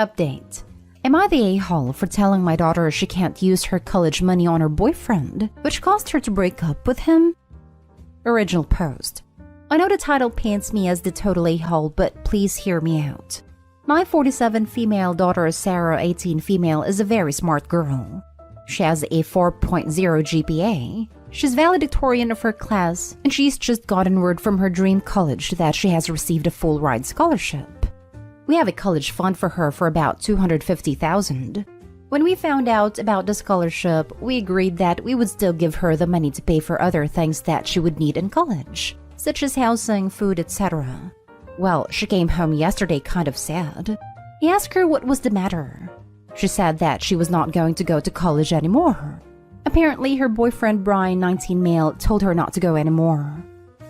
Update. Am I the a-hole for telling my daughter she can't use her college money on her boyfriend, which caused her to break up with him? Original post. I know the title paints me as the total a-hole, but please hear me out. My 47 female daughter Sarah, 18 female, is a very smart girl. She has a 4.0 GPA. She's valedictorian of her class, and she's just gotten word from her dream college that she has received a full ride scholarship. We have a college fund for her for about $250,000. When we found out about the scholarship, we agreed that we would still give her the money to pay for other things that she would need in college, such as housing, food, etc. Well, she came home yesterday kind of sad. I asked her what was the matter. She said that she was not going to go to college anymore. Apparently, her boyfriend Brian, 19 male, told her not to go anymore.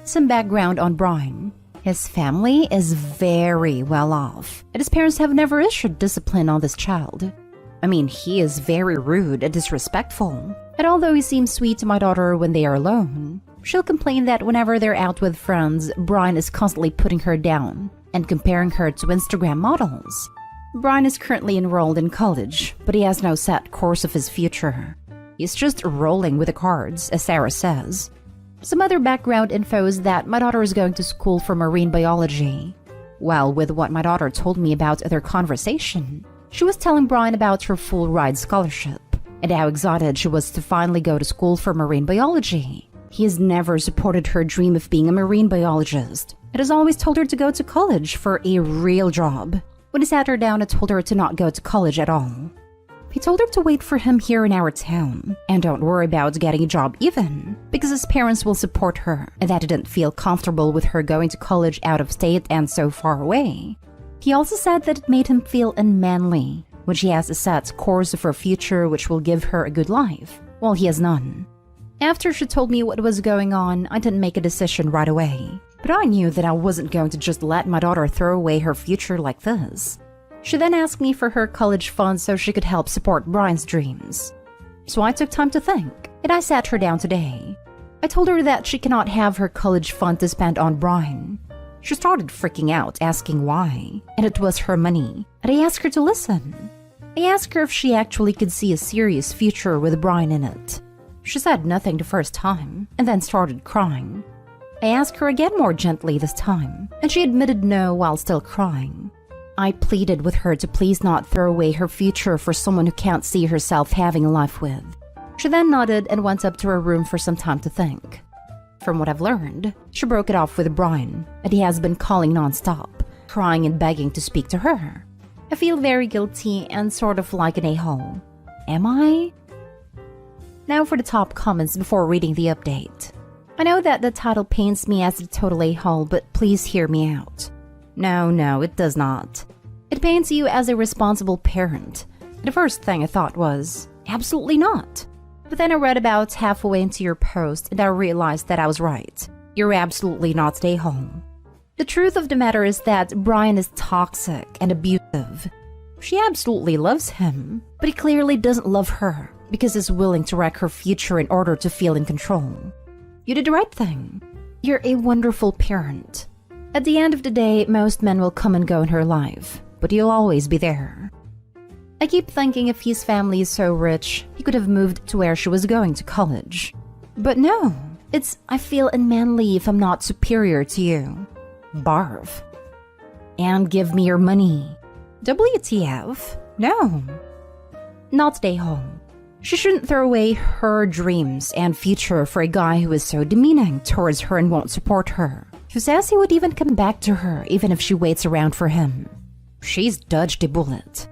Some background on Brian. His family is very well off, and his parents have never issued discipline on this child. I mean, he is very rude and disrespectful. And although he seems sweet to my daughter when they are alone, she'll complain that whenever they're out with friends, Brian is constantly putting her down and comparing her to Instagram models. Brian is currently enrolled in college, but he has no set course of his future. He's just rolling with the cards, as Sarah says. Some other background info is that my daughter is going to school for marine biology. Well, with what my daughter told me about their conversation, she was telling Brian about her full ride scholarship and how excited she was to finally go to school for marine biology. He has never supported her dream of being a marine biologist and has always told her to go to college for a real job. When he sat her down and told her to not go to college at all, he told her to wait for him here in our town and don't worry about getting a job even, because his parents will support her and that he didn't feel comfortable with her going to college out of state and so far away. He also said that it made him feel unmanly when she has a set course of her future which will give her a good life, while he has none. After she told me what was going on, I didn't make a decision right away, but I knew that I wasn't going to just let my daughter throw away her future like this. She then asked me for her college fund so she could help support Brian's dreams. So I took time to think, and I sat her down today. I told her that she cannot have her college fund to spend on Brian. She started freaking out, asking why, and it was her money, and I asked her to listen. I asked her if she actually could see a serious future with Brian in it. She said nothing the first time, and then started crying. I asked her again more gently this time, and she admitted no while still crying. I pleaded with her to please not throw away her future for someone who can't see herself having a life with. She then nodded and went up to her room for some time to think. From what I've learned, she broke it off with Brian, and he has been calling non-stop, crying and begging to speak to her. I feel very guilty and sort of like an a-hole. Am I? Now for the top comments before reading the update. I know that the title paints me as a total a-hole, but please hear me out. No, it does not. It paints you as a responsible parent. The first thing I thought was, absolutely not. But then I read about halfway into your post and I realized that I was right. You're absolutely not a hole. The truth of the matter is that Brian is toxic and abusive. She absolutely loves him, but he clearly doesn't love her because he's willing to wreck her future in order to feel in control. You did the right thing. You're a wonderful parent. At the end of the day, most men will come and go in her life, but you'll always be there. I keep thinking if his family is so rich, he could have moved to where she was going to college. But no, I feel unmanly if I'm not superior to you. Barf. And give me your money. WTF? No. Not a hole. She shouldn't throw away her dreams and future for a guy who is so demeaning towards her and won't support her. Who says he would even come back to her even if she waits around for him. She's dodged a bullet.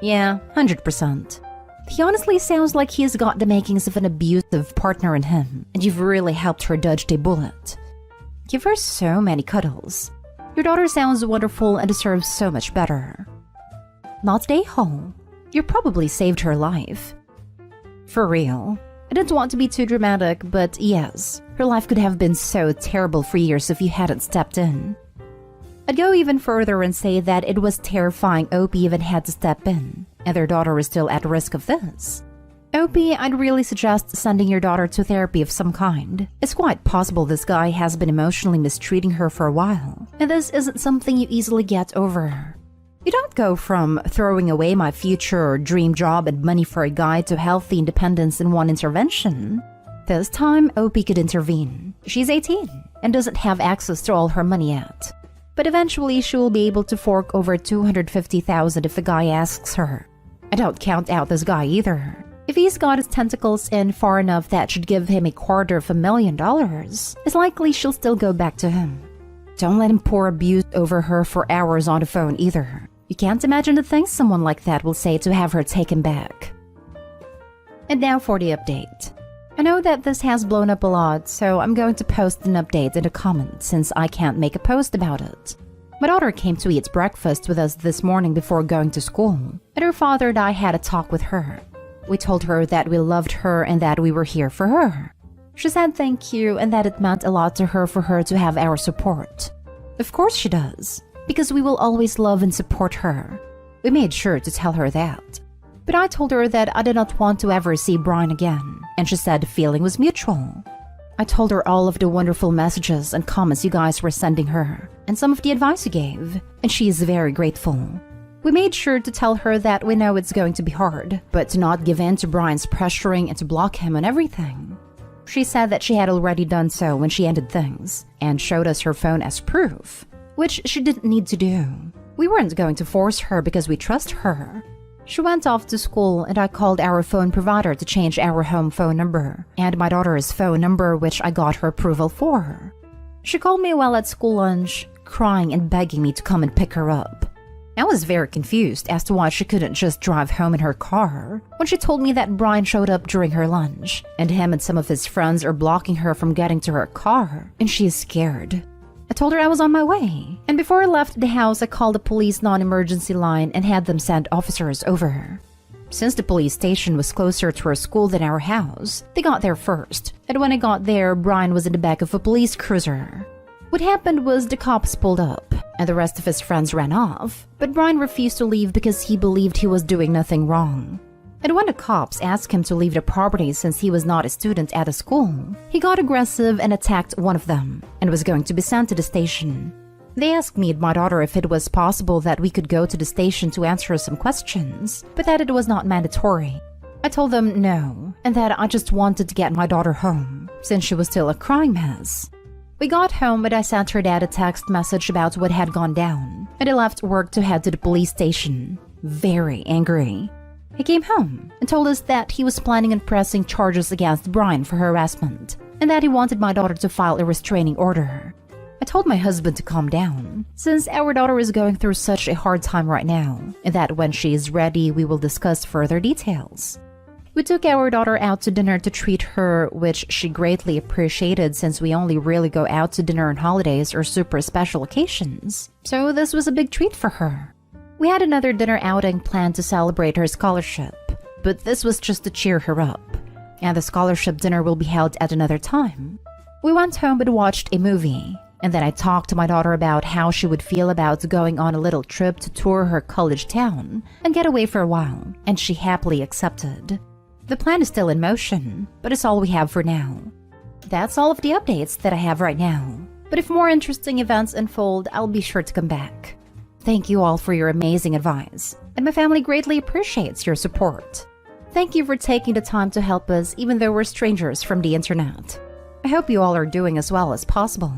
Yeah, 100%. He honestly sounds like he's got the makings of an abusive partner in him, and you've really helped her dodge a bullet. Give her so many cuddles. Your daughter sounds wonderful and deserves so much better. Not a hole. You probably saved her life. For real. I didn't want to be too dramatic, but yes, her life could have been so terrible for years if you hadn't stepped in. I'd go even further and say that it was terrifying Opie even had to step in, and their daughter is still at risk of this. Opie, I'd really suggest sending your daughter to therapy of some kind. It's quite possible this guy has been emotionally mistreating her for a while, and this isn't something you easily get over. You don't go from throwing away my future or dream job and money for a guy to healthy independence in one intervention. This time, Opie could intervene. She's 18 and doesn't have access to all her money yet. But eventually, she will be able to fork over $250,000 if a guy asks her. I don't count out this guy either. If he's got his tentacles in far enough that should give him $250,000, it's likely she'll still go back to him. Don't let him pour abuse over her for hours on the phone either. You can't imagine the things someone like that will say to have her taken back. And now for the update. I know that this has blown up a lot, so I'm going to post an update in the comments since I can't make a post about it. My daughter came to eat breakfast with us this morning before going to school, and her father and I had a talk with her. We told her that we loved her and that we were here for her. She said thank you and that it meant a lot to her for her to have our support. Of course she does, because we will always love and support her. We made sure to tell her that. But I told her that I did not want to ever see Brian again, and she said the feeling was mutual. I told her all of the wonderful messages and comments you guys were sending her, and some of the advice you gave, and she is very grateful. We made sure to tell her that we know it's going to be hard, but to not give in to Brian's pressuring and to block him on everything. She said that she had already done so when she ended things, and showed us her phone as proof, which she didn't need to do. We weren't going to force her because we trust her. She went off to school and I called our phone provider to change our home phone number and my daughter's phone number, which I got her approval for. She called me while at school lunch, crying and begging me to come and pick her up. I was very confused as to why she couldn't just drive home in her car when she told me that Brian showed up during her lunch and him and some of his friends are blocking her from getting to her car and she is scared. I told her I was on my way, and before I left the house, I called the police non-emergency line and had them send officers over. Since the police station was closer to our school than our house, they got there first, and when I got there, Brian was in the back of a police cruiser. What happened was the cops pulled up, and the rest of his friends ran off, but Brian refused to leave because he believed he was doing nothing wrong. And when the cops asked him to leave the property since he was not a student at the school, he got aggressive and attacked one of them and was going to be sent to the station. They asked me and my daughter if it was possible that we could go to the station to answer some questions, but that it was not mandatory. I told them no, and that I just wanted to get my daughter home, since she was still a crying mess. We got home and I sent her dad a text message about what had gone down, and I left work to head to the police station, very angry. He came home and told us that he was planning on pressing charges against Brian for harassment and that he wanted my daughter to file a restraining order. I told my husband to calm down, since our daughter is going through such a hard time right now, and that when she is ready, we will discuss further details. We took our daughter out to dinner to treat her, which she greatly appreciated since we only really go out to dinner on holidays or super special occasions, so this was a big treat for her. We had another dinner outing planned to celebrate her scholarship, but this was just to cheer her up, and the scholarship dinner will be held at another time. We went home and watched a movie, and then I talked to my daughter about how she would feel about going on a little trip to tour her college town and get away for a while, and she happily accepted. The plan is still in motion, but it's all we have for now. That's all of the updates that I have right now, but if more interesting events unfold, I'll be sure to come back. Thank you all for your amazing advice, and my family greatly appreciates your support. Thank you for taking the time to help us even though we're strangers from the internet. I hope you all are doing as well as possible.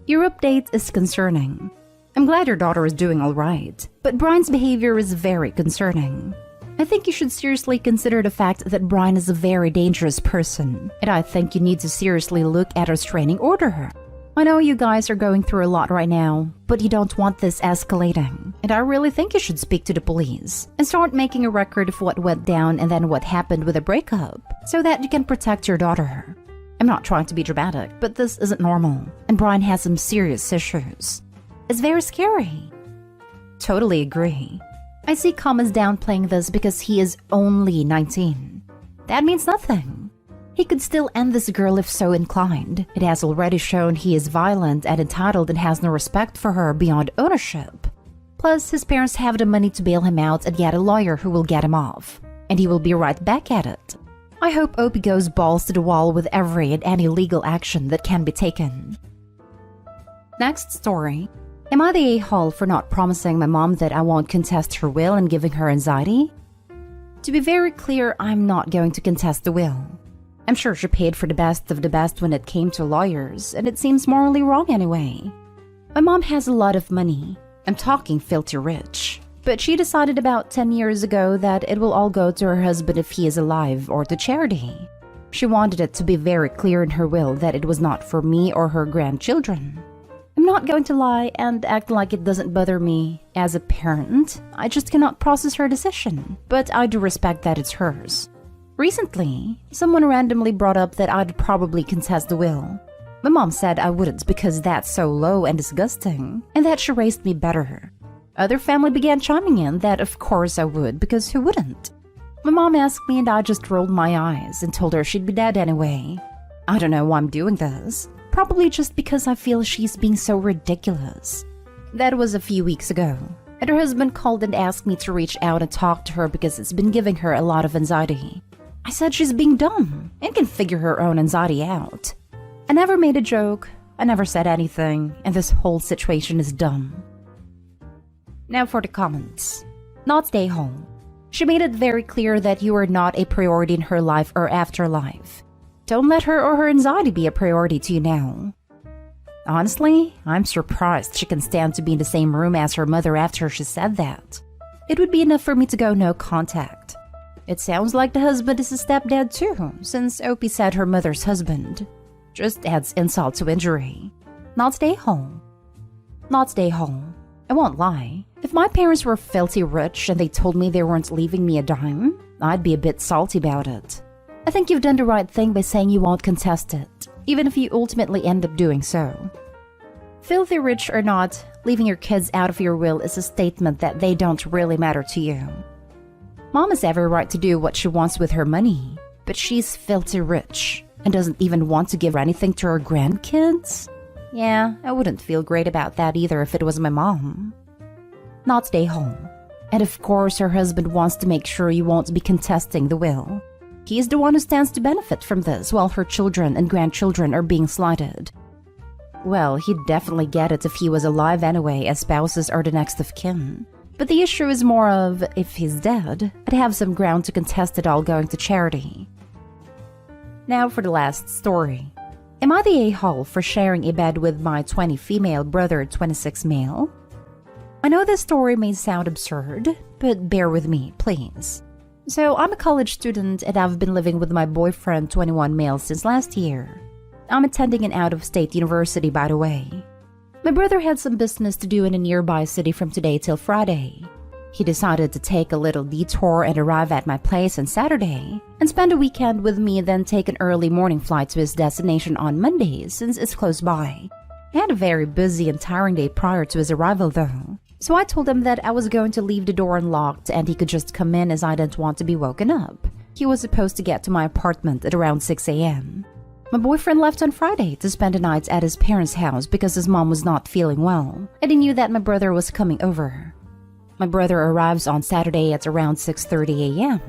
Your update is concerning. I'm glad your daughter is doing all right, but Brian's behavior is very concerning. I think you should seriously consider the fact that Brian is a very dangerous person, and I think you need to seriously look at a restraining order. I know you guys are going through a lot right now, but you don't want this escalating, and I really think you should speak to the police and start making a record of what went down and then what happened with the breakup, so that you can protect your daughter. I'm not trying to be dramatic, but this isn't normal, and Brian has some serious issues. It's very scary. Totally agree. I see comments downplaying this because he is only 19. That means nothing. He could still end this girl if so inclined. It has already shown he is violent and entitled and has no respect for her beyond ownership. Plus, his parents have the money to bail him out and get a lawyer who will get him off. And he will be right back at it. I hope Opie goes balls to the wall with every and any legal action that can be taken. Next story. Am I the a-hole for not promising my mom that I won't contest her will and giving her anxiety? To be very clear, I'm not going to contest the will. I'm sure she paid for the best of the best when it came to lawyers, and it seems morally wrong anyway. My mom has a lot of money. I'm talking filthy rich. But she decided about 10 years ago that it will all go to her husband if he is alive or to charity. She wanted it to be very clear in her will that it was not for me or her grandchildren. I'm not going to lie and act like it doesn't bother me. As a parent, I just cannot process her decision, but I do respect that it's hers. Recently, someone randomly brought up that I'd probably contest the will. My mom said I wouldn't because that's so low and disgusting, and that she raised me better. Other family began chiming in that of course I would, because who wouldn't? My mom asked me and I just rolled my eyes and told her she'd be dead anyway. I don't know why I'm doing this. Probably just because I feel she's being so ridiculous. That was a few weeks ago, and her husband called and asked me to reach out and talk to her because it's been giving her a lot of anxiety. I said she's being dumb and can figure her own anxiety out. I never made a joke, I never said anything, and this whole situation is dumb. Now for the comments. Not stay home. She made it very clear that you are not a priority in her life or afterlife. Don't let her or her anxiety be a priority to you now. Honestly, I'm surprised she can stand to be in the same room as her mother after she said that. It would be enough for me to go no contact. It sounds like the husband is a stepdad too, since Opie said her mother's husband. Just adds insult to injury. Not stay home. Not stay home. I won't lie. If my parents were filthy rich and they told me they weren't leaving me a dime, I'd be a bit salty about it. I think you've done the right thing by saying you won't contest it, even if you ultimately end up doing so. Filthy rich or not, leaving your kids out of your will is a statement that they don't really matter to you. Mom has every right to do what she wants with her money, but she's filthy rich and doesn't even want to give anything to her grandkids? Yeah, I wouldn't feel great about that either if it was my mom. Not stay home. And of course her husband wants to make sure you won't be contesting the will. He's the one who stands to benefit from this while her children and grandchildren are being slighted. Well, he'd definitely get it if he was alive anyway, as spouses are the next of kin. But the issue is more of, if he's dead, I'd have some ground to contest it all going to charity. Now for the last story. Am I the a-hole for sharing a bed with my 20 female brother, 26 male? I know this story may sound absurd, but bear with me, please. So, I'm a college student and I've been living with my boyfriend, 21 male, since last year. I'm attending an out-of-state university, by the way. My brother had some business to do in a nearby city from today till Friday. He decided to take a little detour and arrive at my place on Saturday and spend a weekend with me, then take an early morning flight to his destination on Monday since it's close by. He had a very busy and tiring day prior to his arrival though. So I told him that I was going to leave the door unlocked and he could just come in as I didn't want to be woken up. He was supposed to get to my apartment at around 6 a.m. My boyfriend left on Friday to spend the night at his parents' house because his mom was not feeling well, and he knew that my brother was coming over. My brother arrives on Saturday at around 6:30 a.m.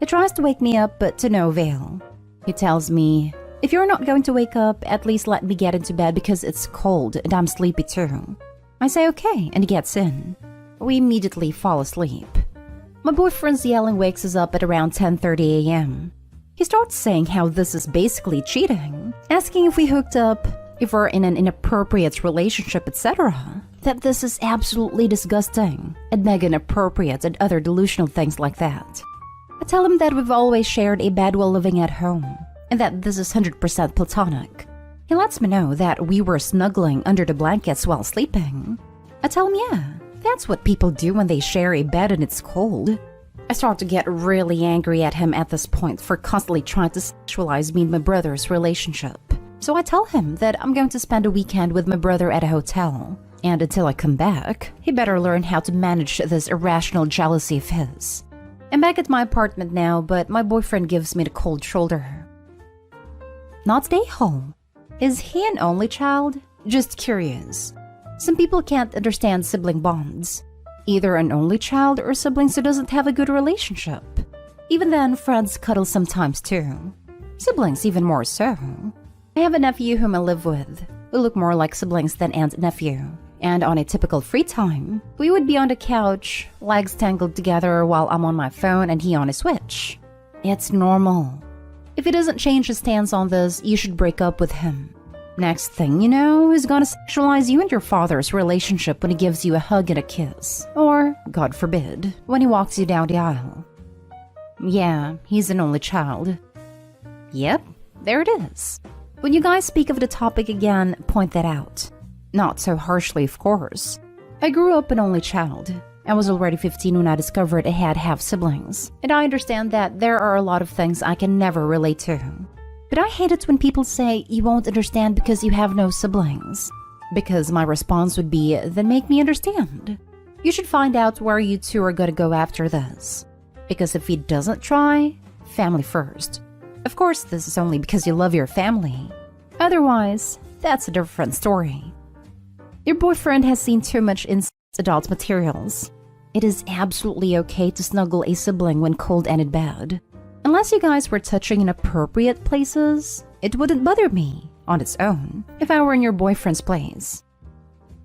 He tries to wake me up, but to no avail. He tells me, "If you're not going to wake up, at least let me get into bed because it's cold and I'm sleepy too." I say okay, and he gets in. We immediately fall asleep. My boyfriend's yelling wakes us up at around 10:30 a.m. He starts saying how this is basically cheating, asking if we hooked up, if we're in an inappropriate relationship, etc. That this is absolutely disgusting, and mega inappropriate, and other delusional things like that. I tell him that we've always shared a bed while living at home, and that this is 100% platonic. He lets me know that we were snuggling under the blankets while sleeping. I tell him, yeah, that's what people do when they share a bed and it's cold. I start to get really angry at him at this point for constantly trying to sexualize me and my brother's relationship. So I tell him that I'm going to spend a weekend with my brother at a hotel, and until I come back, he better learn how to manage this irrational jealousy of his. I'm back at my apartment now, but my boyfriend gives me the cold shoulder. Not stay home. Is he an only child? Just curious. Some people can't understand sibling bonds. Either an only child or siblings who doesn't have a good relationship. Even then, friends cuddle sometimes too. Siblings even more so. I have a nephew whom I live with, who look more like siblings than aunt and nephew, And on a typical free time, we would be on the couch, legs tangled together while I'm on my phone and he on his Switch. It's normal. If he doesn't change his stance on this, you should break up with him. Next thing you know, he's gonna sexualize you and your father's relationship when he gives you a hug and a kiss. Or, God forbid, when he walks you down the aisle. Yeah, he's an only child. Yep, there it is. When you guys speak of the topic again, point that out. Not so harshly, of course. I grew up an only child. I was already 15 when I discovered I had half-siblings, and I understand that there are a lot of things I can never relate to. But I hate it when people say you won't understand because you have no siblings. Because my response would be, then make me understand. You should find out where you two are gonna go after this. Because if he doesn't try, family first. Of course, this is only because you love your family. Otherwise, that's a different story. Your boyfriend has seen too much incest adult materials. It is absolutely okay to snuggle a sibling when cold and in bed. Unless you guys were touching in appropriate places, it wouldn't bother me, on its own, if I were in your boyfriend's place.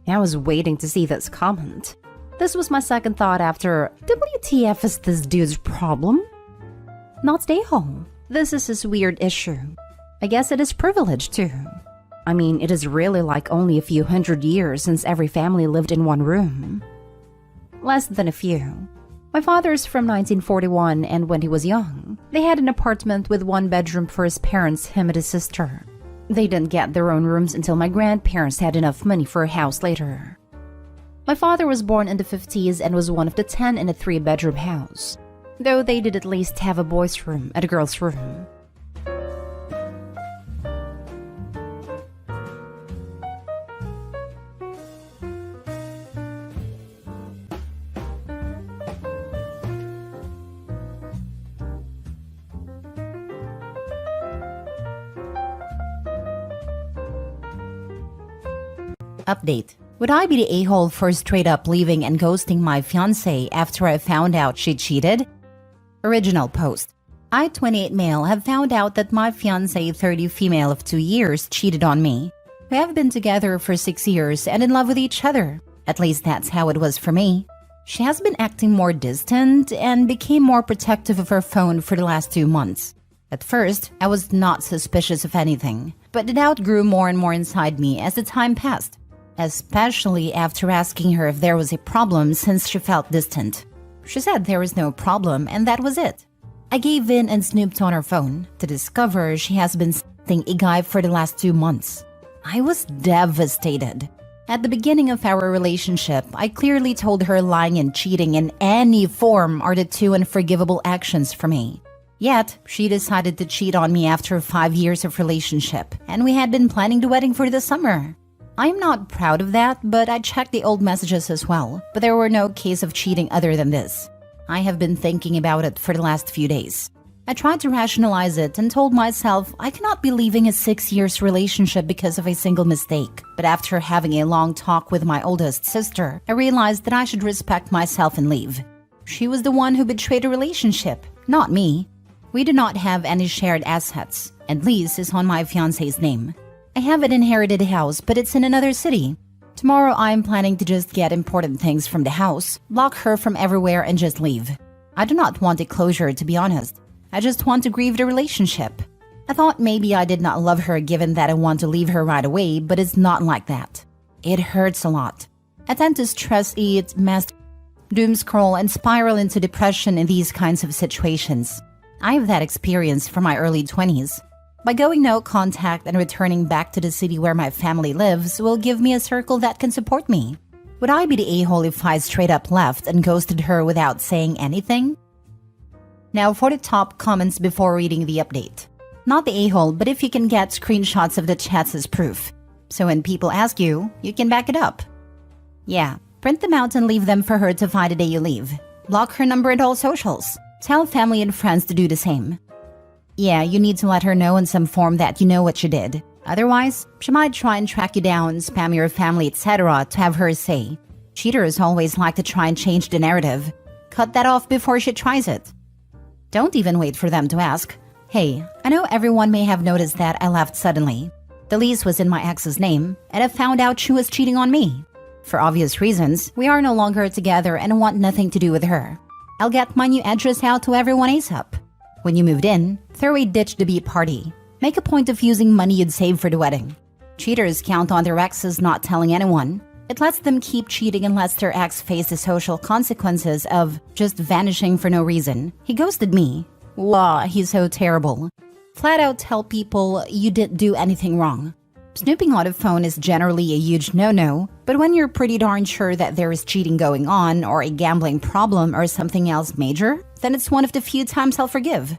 I was waiting to see this comment. This was my second thought after, WTF is this dude's problem? Not stay home. This is his weird issue. I guess it is privilege too. I mean, it is really like only a few hundred years since every family lived in one room. Less than a few. My father is from 1941, and when he was young, they had an apartment with one bedroom for his parents, him and his sister. They didn't get their own rooms until my grandparents had enough money for a house later. My father was born in the 50s and was one of the 10 in a 3-bedroom house, though they did at least have a boys' room and a girls' room. Update. Would I be the a-hole for straight up leaving and ghosting my fiancé after I found out she cheated? Original post. I, 28 male, have found out that my fiancé, 30 female of 2 years, cheated on me. We have been together for 6 years and in love with each other. At least that's how it was for me. She has been acting more distant and became more protective of her phone for the last 2 months. At first, I was not suspicious of anything, but the doubt grew more and more inside me as the time passed. Especially after asking her if there was a problem since she felt distant. She said there was no problem and that was it. I gave in and snooped on her phone to discover she has been stalking a guy for the last 2 months. I was devastated. At the beginning of our relationship, I clearly told her lying and cheating in any form are the 2 unforgivable actions for me. Yet, she decided to cheat on me after 5 years of relationship, and we had been planning the wedding for the summer. I'm not proud of that, but I checked the old messages as well, but there were no case of cheating other than this. I have been thinking about it for the last few days. I tried to rationalize it and told myself I cannot be leaving a 6 years relationship because of a single mistake. But after having a long talk with my oldest sister, I realized that I should respect myself and leave. She was the one who betrayed a relationship, not me. We do not have any shared assets, and lease is on my fiancé's name. I have an inherited house, but it's in another city. Tomorrow I'm planning to just get important things from the house, block her from everywhere and just leave. I do not want a closure, to be honest. I just want to grieve the relationship. I thought maybe I did not love her given that I want to leave her right away, but it's not like that. It hurts a lot. I tend to stress eat, doom scroll, and spiral into depression in these kinds of situations. I have that experience from my early 20s. By going no contact and returning back to the city where my family lives will give me a circle that can support me. Would I be the a-hole if I straight up left and ghosted her without saying anything? Now for the top comments before reading the update. Not the a-hole, but if you can get screenshots of the chats as proof. So when people ask you, you can back it up. Yeah, print them out and leave them for her to find the day you leave. Block her number and all socials. Tell family and friends to do the same. Yeah, you need to let her know in some form that you know what you did. Otherwise, she might try and track you down, spam your family, etc. to have her say. Cheaters always like to try and change the narrative. Cut that off before she tries it. Don't even wait for them to ask. Hey, I know everyone may have noticed that I left suddenly. The lease was in my ex's name, and I found out she was cheating on me. For obvious reasons, we are no longer together and want nothing to do with her. I'll get my new address out to everyone ASAP. When you moved in, throw a ditch the beat party. Make a point of using money you'd save for the wedding. Cheaters count on their exes not telling anyone. It lets them keep cheating and lets their ex face the social consequences of just vanishing for no reason. He ghosted me. Wow, he's so terrible. Flat out tell people you didn't do anything wrong. Snooping on a phone is generally a huge no-no, but when you're pretty darn sure that there is cheating going on or a gambling problem or something else major, then it's one of the few times I'll forgive.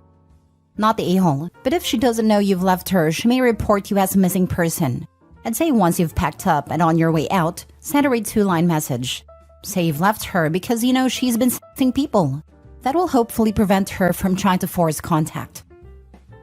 Not the a-hole, but if she doesn't know you've left her, she may report you as a missing person. I'd say once you've packed up and on your way out, send her a 2-line message. Say you've left her because you know she's been sexting people. That will hopefully prevent her from trying to force contact.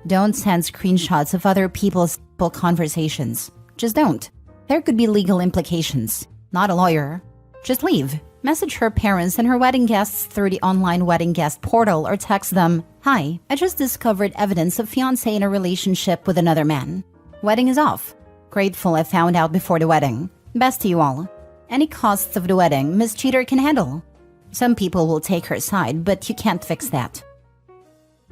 Don't send screenshots of other people's sexual conversations. Just don't. There could be legal implications. Not a lawyer. Just leave. Message her parents and her wedding guests through the online wedding guest portal or text them, "Hi, I just discovered evidence of fiancé in a relationship with another man. Wedding is off. Grateful I found out before the wedding. Best to you all. Any costs of the wedding Miss Cheater can handle." Some people will take her side, but you can't fix that.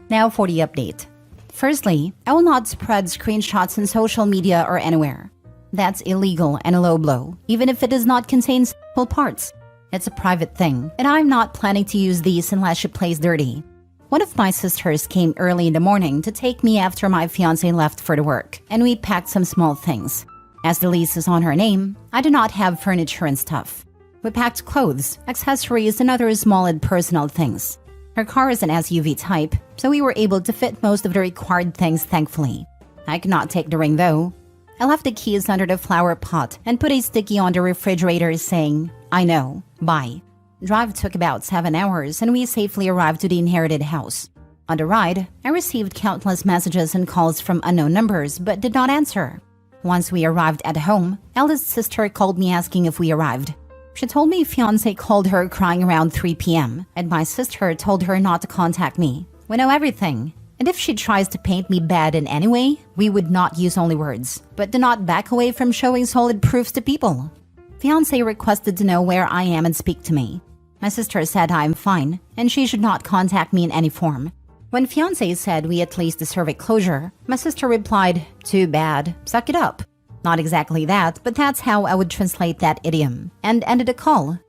Now for the update. Firstly, I will not spread screenshots on social media or anywhere. That's illegal and a low blow, even if it does not contain sexual parts. It's a private thing, and I'm not planning to use these unless she plays dirty. One of my sisters came early in the morning to take me after my fiancé left for the work, and we packed some small things. As the lease is on her name, I do not have furniture and stuff. We packed clothes, accessories, and other small and personal things. Her car is an SUV type, so we were able to fit most of the required things thankfully. I could not take the ring though. I left the keys under the flower pot and put a sticky on the refrigerator saying, "I know, bye." Drive took about 7 hours and we safely arrived to the inherited house. On the ride, I received countless messages and calls from unknown numbers but did not answer. Once we arrived at home, eldest sister called me asking if we arrived. She told me fiancé called her crying around 3 p.m. and my sister told her not to contact me. We know everything. And if she tries to paint me bad in any way, we would not use only words, but do not back away from showing solid proofs to people. Fiancé requested to know where I am and speak to me. My sister said I am fine, and she should not contact me in any form. When fiancé said we at least deserve a closure, my sister replied, "Too bad, suck it up." Not exactly that, but that's how I would translate that idiom, and ended the call.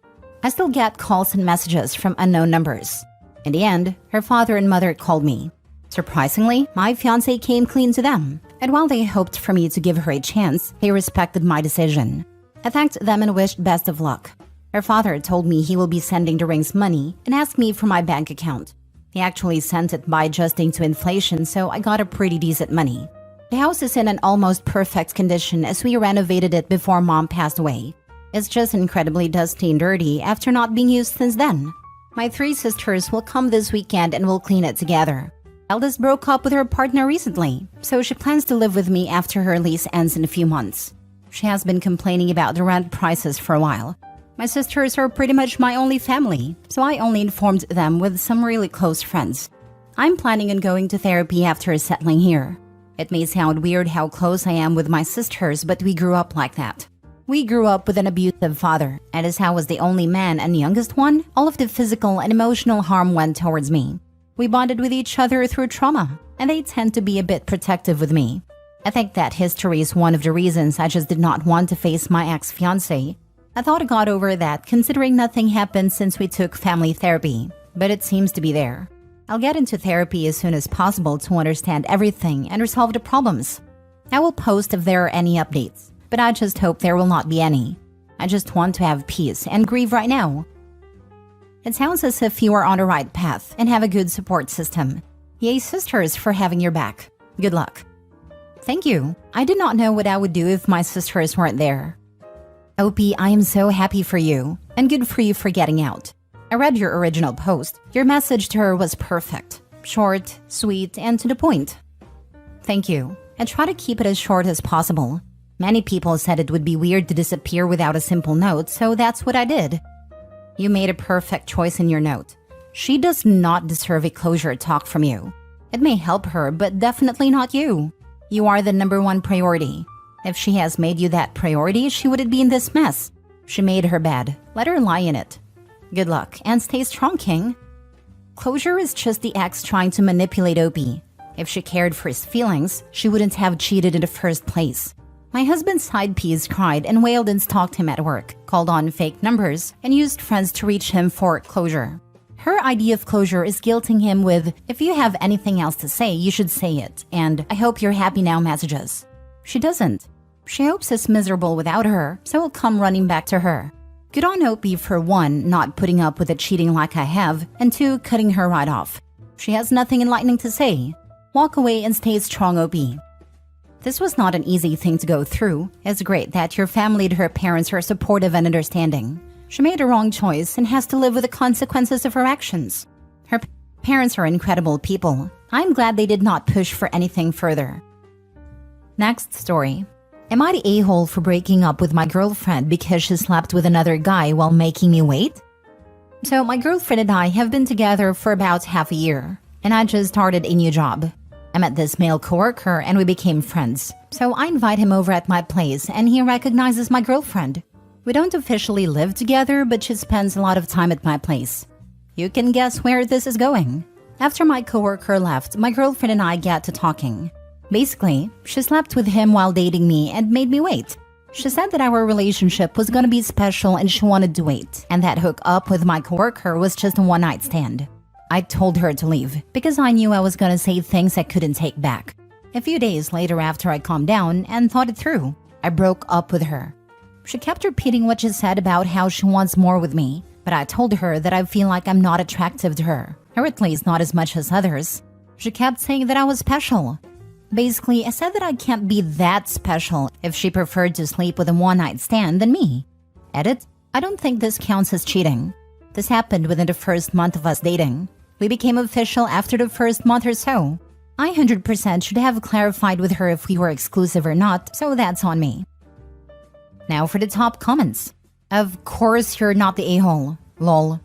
I still get calls and messages from unknown numbers. In the end, her father and mother called me. Surprisingly, my fiancé came clean to them, and while they hoped for me to give her a chance, they respected my decision. I thanked them and wished best of luck. Her father told me he will be sending the ring's money and asked me for my bank account. He actually sent it by adjusting to inflation, so I got a pretty decent money. The house is in an almost perfect condition as we renovated it before Mom passed away. It's just incredibly dusty and dirty after not being used since then. My 3 sisters will come this weekend and we'll clean it together. Eldest broke up with her partner recently, so she plans to live with me after her lease ends in a few months. She has been complaining about the rent prices for a while. My sisters are pretty much my only family, so I only informed them with some really close friends. I'm planning on going to therapy after settling here. It may sound weird how close I am with my sisters, but we grew up like that. We grew up with an abusive father, and as I was the only man and youngest one, all of the physical and emotional harm went towards me. We bonded with each other through trauma, and they tend to be a bit protective with me. I think that history is one of the reasons I just did not want to face my ex-fiancé. I thought I got over that considering nothing happened since we took family therapy, but it seems to be there. I'll get into therapy as soon as possible to understand everything and resolve the problems. I will post if there are any updates, but I just hope there will not be any. I just want to have peace and grieve right now. It sounds as if you are on the right path and have a good support system. Yay sisters for having your back. Good luck. Thank you. I did not know what I would do if my sisters weren't there. OP, I am so happy for you, and good for you for getting out. I read your original post. Your message to her was perfect. Short, sweet, and to the point. Thank you. I try to keep it as short as possible. Many people said it would be weird to disappear without a simple note, so that's what I did. You made a perfect choice in your note. She does not deserve a closure talk from you. It may help her, but definitely not you. You are the #1 priority. If she has made you that priority, she wouldn't be in this mess. She made her bed. Let her lie in it. Good luck, and stay strong, King. Closure is just the ex trying to manipulate OP. If she cared for his feelings, she wouldn't have cheated in the first place. My husband's side piece cried and wailed and stalked him at work, called on fake numbers, and used friends to reach him for closure. Her idea of closure is guilting him with, if you have anything else to say, you should say it, and I hope you're happy now messages. She doesn't. She hopes he's miserable without her, so he'll come running back to her. Good on OP for 1, not putting up with the cheating like I have, and 2, cutting her right off. She has nothing enlightening to say. Walk away and stay strong, OP. This was not an easy thing to go through. It's great that your family and her parents are supportive and understanding. She made a wrong choice and has to live with the consequences of her actions. Her parents are incredible people. I'm glad they did not push for anything further. Next story. Am I the a-hole for breaking up with my girlfriend because she slept with another guy while making me wait? So my girlfriend and I have been together for about half a year, and I just started a new job. I met this male coworker and we became friends. So I invite him over at my place and he recognizes my girlfriend. We don't officially live together, but she spends a lot of time at my place. You can guess where this is going. After my coworker left, my girlfriend and I get to talking. Basically, she slept with him while dating me and made me wait. She said that our relationship was gonna be special and she wanted to wait, and that hook up with my coworker was just a one-night stand. I told her to leave because I knew I was gonna say things I couldn't take back. A few days later, after I calmed down and thought it through, I broke up with her. She kept repeating what she said about how she wants more with me, but I told her that I feel like I'm not attractive to her, or at least not as much as others. She kept saying that I was special. Basically, I said that I can't be that special if she preferred to sleep with a one-night stand than me. Edit, I don't think this counts as cheating. This happened within the first month of us dating. We became official after the first month or so. I 100% should have clarified with her if we were exclusive or not, so that's on me. Now for the top comments. Of course you're not the a-hole. Lol.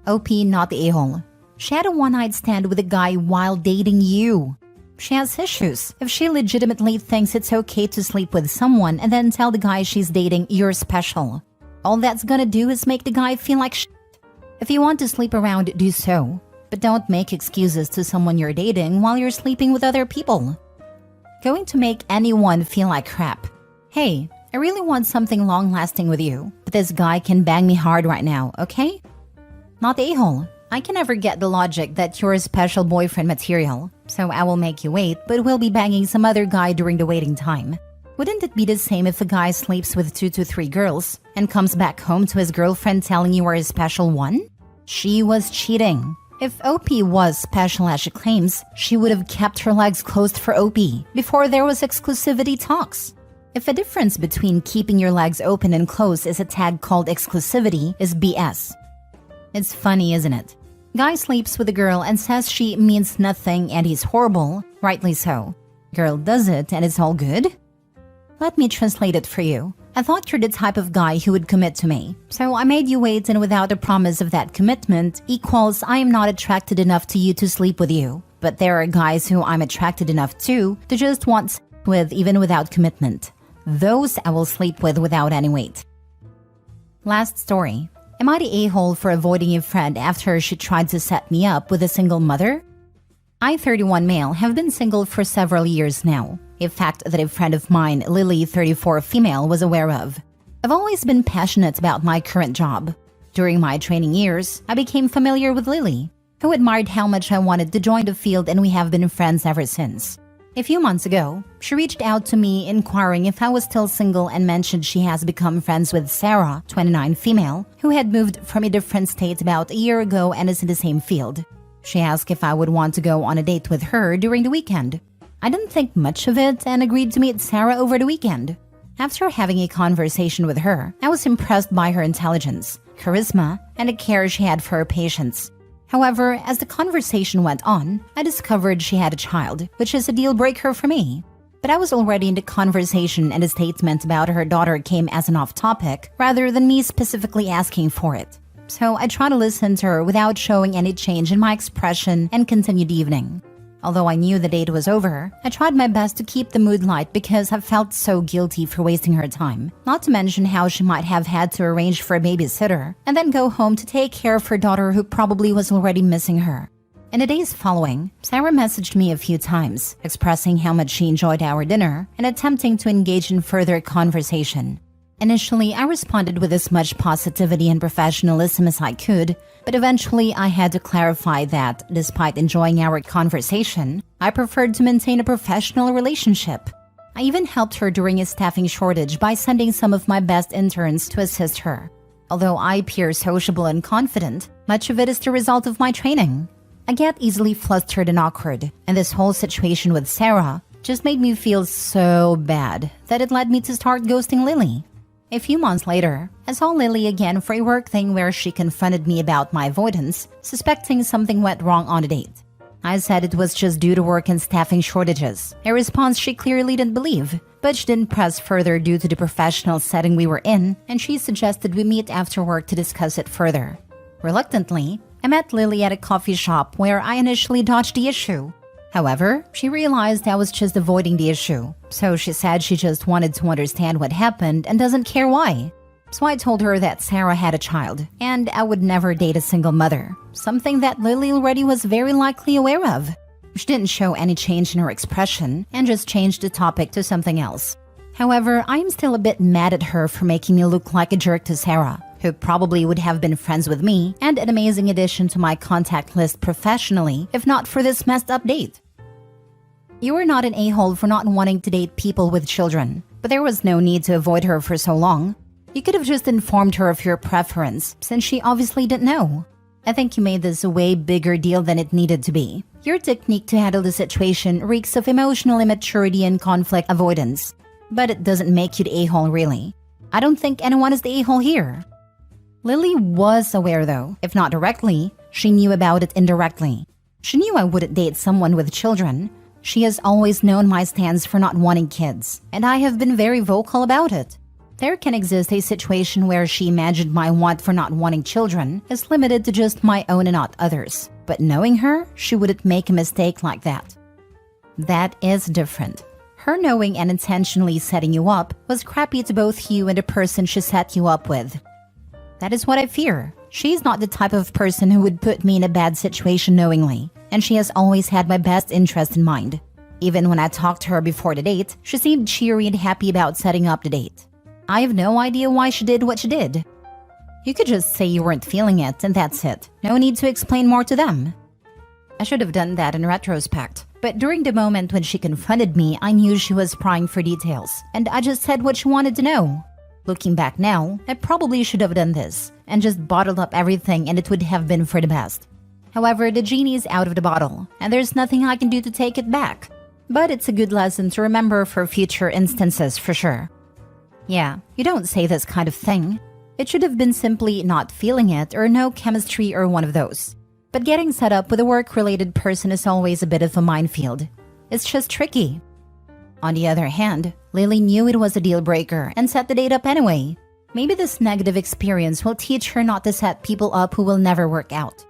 OP not the a-hole. She had a one-night stand with a guy while dating you. She has issues. If she legitimately thinks it's okay to sleep with someone and then tell the guy she's dating you're special, all that's gonna do is make the guy feel like shit. If you want to sleep around, do so. But don't make excuses to someone you're dating while you're sleeping with other people. Going to make anyone feel like crap. Hey, I really want something long-lasting with you, but this guy can bang me hard right now, okay? Not the a-hole. I can never get the logic that you're a special boyfriend material, so I will make you wait, but we'll be banging some other guy during the waiting time. Wouldn't it be the same if a guy sleeps with 2 to 3 girls and comes back home to his girlfriend telling you are a special one? She was cheating. If OP was special as she claims, she would have kept her legs closed for OP before there was exclusivity talks. If a difference between keeping your legs open and closed is a tag called exclusivity is BS. It's funny, isn't it? Guy sleeps with a girl and says she means nothing and he's horrible, rightly so. Girl does it and it's all good? Let me translate it for you. I thought you're the type of guy who would commit to me, so I made you wait, and without a promise of that commitment equals I am not attracted enough to you to sleep with you. But there are guys who I'm attracted enough to just want sex with even without commitment. Those I will sleep with without any wait. Last story. Am I the a-hole for avoiding a friend after she tried to set me up with a single mother? I, 31 male, have been single for several years now. A fact that a friend of mine, Lily, 34 female, was aware of. I've always been passionate about my current job. During my training years, I became familiar with Lily, who admired how much I wanted to join the field, and we have been friends ever since. A few months ago, she reached out to me inquiring if I was still single and mentioned she has become friends with Sarah, 29 female, who had moved from a different state about a year ago and is in the same field. She asked if I would want to go on a date with her during the weekend. I didn't think much of it and agreed to meet Sarah over the weekend. After having a conversation with her, I was impressed by her intelligence, charisma, and the care she had for her patients. However, as the conversation went on, I discovered she had a child, which is a deal breaker for me. But I was already in the conversation, and a statement about her daughter came as an off-topic rather than me specifically asking for it. So I tried to listen to her without showing any change in my expression and continued the evening. Although I knew the date was over, I tried my best to keep the mood light because I felt so guilty for wasting her time, not to mention how she might have had to arrange for a babysitter and then go home to take care of her daughter who probably was already missing her. In the days following, Sarah messaged me a few times, expressing how much she enjoyed our dinner and attempting to engage in further conversation. Initially, I responded with as much positivity and professionalism as I could, but eventually I had to clarify that, despite enjoying our conversation, I preferred to maintain a professional relationship. I even helped her during a staffing shortage by sending some of my best interns to assist her. Although I appear sociable and confident, much of it is the result of my training. I get easily flustered and awkward, and this whole situation with Sarah just made me feel so bad that it led me to start ghosting Lily. A few months later, I saw Lily again for a work thing where she confronted me about my avoidance, suspecting something went wrong on a date. I said it was just due to work and staffing shortages, a response she clearly didn't believe, but she didn't press further due to the professional setting we were in, and she suggested we meet after work to discuss it further. Reluctantly, I met Lily at a coffee shop where I initially dodged the issue. However, she realized I was just avoiding the issue, so she said she just wanted to understand what happened and doesn't care why. So I told her that Sarah had a child, and I would never date a single mother, something that Lily already was very likely aware of. She didn't show any change in her expression and just changed the topic to something else. However, I'm still a bit mad at her for making me look like a jerk to Sarah, who probably would have been friends with me and an amazing addition to my contact list professionally if not for this messed up date. You are not an a-hole for not wanting to date people with children, but there was no need to avoid her for so long. You could have just informed her of your preference, since she obviously didn't know. I think you made this a way bigger deal than it needed to be. Your technique to handle the situation reeks of emotional immaturity and conflict avoidance. But it doesn't make you the a-hole, really. I don't think anyone is the a-hole here. Lily was aware though, if not directly, she knew about it indirectly. She knew I wouldn't date someone with children. She has always known my stance for not wanting kids, and I have been very vocal about it. There can exist a situation where she imagined my want for not wanting children is limited to just my own and not others. But knowing her, she wouldn't make a mistake like that. That is different. Her knowing and intentionally setting you up was crappy to both you and the person she set you up with. That is what I fear. She's not the type of person who would put me in a bad situation knowingly, and she has always had my best interest in mind. Even when I talked to her before the date, she seemed cheery and happy about setting up the date. I have no idea why she did what she did. You could just say you weren't feeling it, and that's it. No need to explain more to them. I should have done that in retrospect, but during the moment when she confronted me, I knew she was prying for details, and I just said what she wanted to know. Looking back now, I probably should have done this, and just bottled up everything, and it would have been for the best. However, the genie is out of the bottle, and there's nothing I can do to take it back. But it's a good lesson to remember for future instances for sure. Yeah, you don't say this kind of thing. It should have been simply not feeling it or no chemistry or one of those. But getting set up with a work-related person is always a bit of a minefield. It's just tricky. On the other hand, Lily knew it was a deal breaker and set the date up anyway. Maybe this negative experience will teach her not to set people up who will never work out.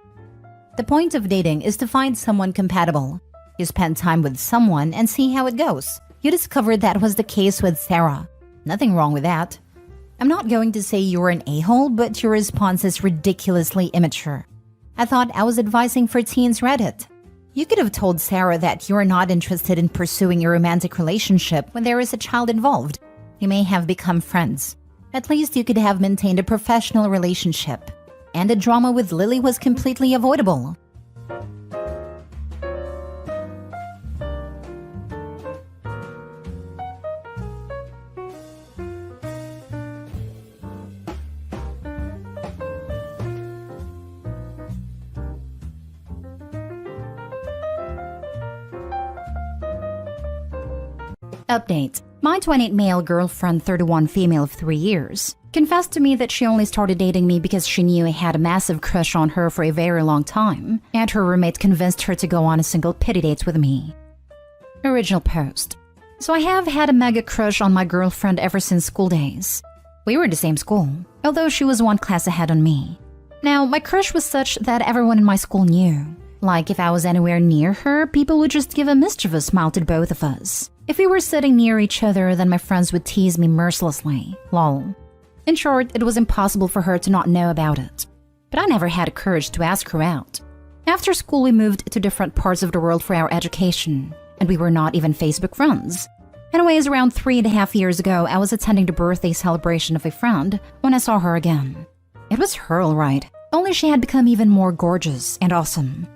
The point of dating is to find someone compatible. You spend time with someone and see how it goes. You discovered that was the case with Sarah. Nothing wrong with that. I'm not going to say you're an a-hole, but your response is ridiculously immature. I thought I was advising for teens Reddit. You could have told Sarah that you're not interested in pursuing a romantic relationship when there is a child involved. You may have become friends. At least you could have maintained a professional relationship. And the drama with Lily was completely avoidable. Update. My 28 male girlfriend, 31 female of 3 years, confessed to me that she only started dating me because she knew I had a massive crush on her for a very long time, and her roommate convinced her to go on a single pity date with me. Original post. So I have had a mega crush on my girlfriend ever since school days. We were the same school, although she was one class ahead on me. Now, my crush was such that everyone in my school knew. Like if I was anywhere near her, people would just give a mischievous smile to both of us. If we were sitting near each other, then my friends would tease me mercilessly. Lol. In short, it was impossible for her to not know about it. But I never had the courage to ask her out. After school, we moved to different parts of the world for our education, and we were not even Facebook friends. Anyways, around 3.5 years ago, I was attending the birthday celebration of a friend when I saw her again. It was her, all right, only she had become even more gorgeous and awesome.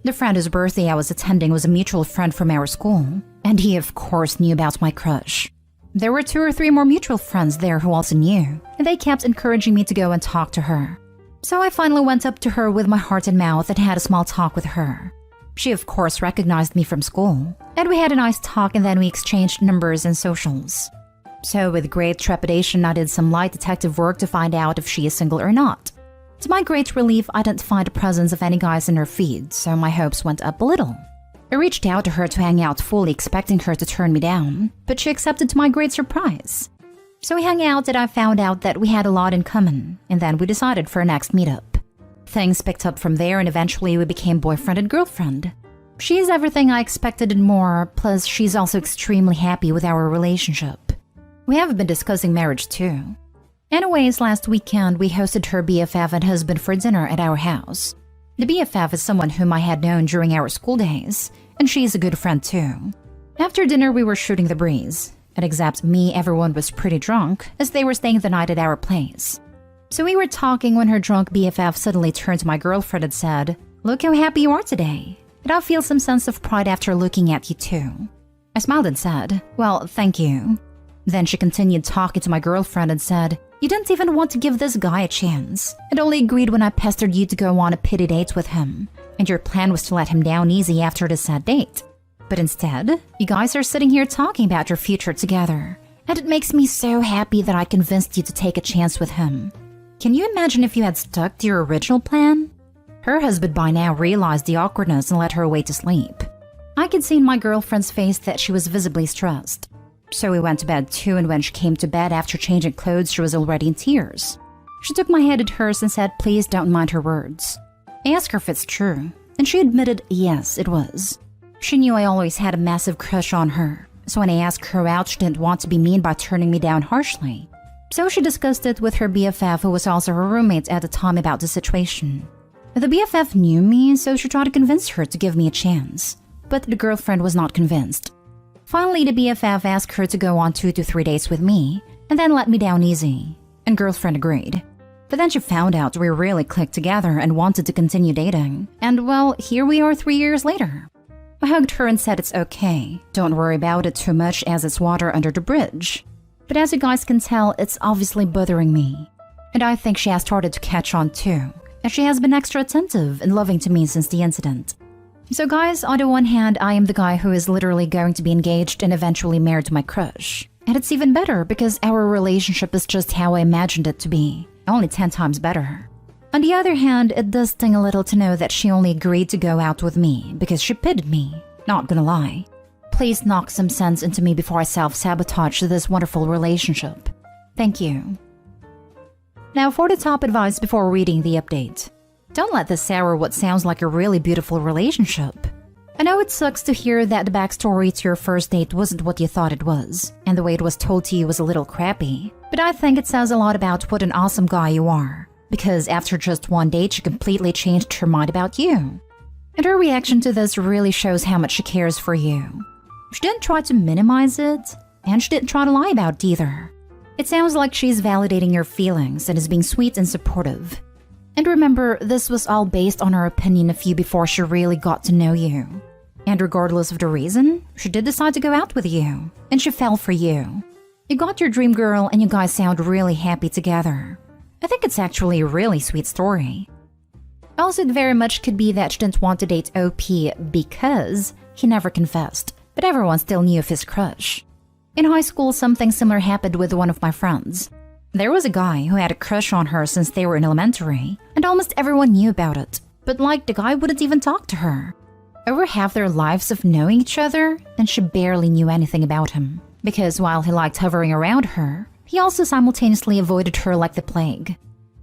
The friend whose birthday I was attending was a mutual friend from our school, and he of course knew about my crush. There were 2 or 3 more mutual friends there who also knew, and they kept encouraging me to go and talk to her. So I finally went up to her with my heart in mouth and had a small talk with her. She of course recognized me from school, and we had a nice talk and then we exchanged numbers and socials. So with great trepidation, I did some light detective work to find out if she is single or not. To my great relief, I didn't find the presence of any guys in her feed, so my hopes went up a little. I reached out to her to hang out, fully expecting her to turn me down, but she accepted to my great surprise. So we hung out and I found out that we had a lot in common, and then we decided for our next meetup. Things picked up from there and eventually we became boyfriend and girlfriend. She is everything I expected and more, plus she's also extremely happy with our relationship. We have been discussing marriage too. Anyways, last weekend we hosted her BFF and husband for dinner at our house. The BFF is someone whom I had known during our school days, and she's a good friend too. After dinner we were shooting the breeze, and except me, everyone was pretty drunk as they were staying the night at our place. So we were talking when her drunk BFF suddenly turned to my girlfriend and said, "Look how happy you are today. And I feel some sense of pride after looking at you too." I smiled and said, "Well, thank you." Then she continued talking to my girlfriend and said, "You didn't even want to give this guy a chance, and only agreed when I pestered you to go on a pity date with him, and your plan was to let him down easy after the sad date. But instead, you guys are sitting here talking about your future together, and it makes me so happy that I convinced you to take a chance with him. Can you imagine if you had stuck to your original plan?" Her husband by now realized the awkwardness and led her away to sleep. I could see in my girlfriend's face that she was visibly stressed. So we went to bed too, and when she came to bed after changing clothes, she was already in tears. She took my hand in hers and said, "Please don't mind her words." I asked her if it's true, and she admitted yes, it was. She knew I always had a massive crush on her, so when I asked her out, she didn't want to be mean by turning me down harshly. So she discussed it with her BFF, who was also her roommate at the time, about the situation. The BFF knew me, so she tried to convince her to give me a chance, but the girlfriend was not convinced. Finally, the BFF asked her to go on 2 to 3 dates with me, and then let me down easy, and girlfriend agreed. But then she found out we really clicked together and wanted to continue dating, and well, here we are 3 years later. I hugged her and said it's okay, don't worry about it too much as it's water under the bridge. But as you guys can tell, it's obviously bothering me, and I think she has started to catch on too, as she has been extra attentive and loving to me since the incident. So guys, on the one hand, I am the guy who is literally going to be engaged and eventually married to my crush. And it's even better because our relationship is just how I imagined it to be, only 10 times better. On the other hand, it does sting a little to know that she only agreed to go out with me because she pitied me, not gonna lie. Please knock some sense into me before I self-sabotage this wonderful relationship. Thank you. Now for the top advice before reading the update. Don't let this sour what sounds like a really beautiful relationship. I know it sucks to hear that the backstory to your first date wasn't what you thought it was, and the way it was told to you was a little crappy, but I think it says a lot about what an awesome guy you are, because after just one date she completely changed her mind about you. And her reaction to this really shows how much she cares for you. She didn't try to minimize it, and she didn't try to lie about it either. It sounds like she's validating your feelings and is being sweet and supportive. And remember, this was all based on her opinion of you before she really got to know you. And regardless of the reason, she did decide to go out with you, and she fell for you. You got your dream girl and you guys sound really happy together. I think it's actually a really sweet story. Also, it very much could be that she didn't want to date OP because he never confessed, but everyone still knew of his crush. In high school, something similar happened with one of my friends. There was a guy who had a crush on her since they were in elementary, and almost everyone knew about it, but like the guy wouldn't even talk to her. Over half their lives of knowing each other, and she barely knew anything about him, because while he liked hovering around her, he also simultaneously avoided her like the plague.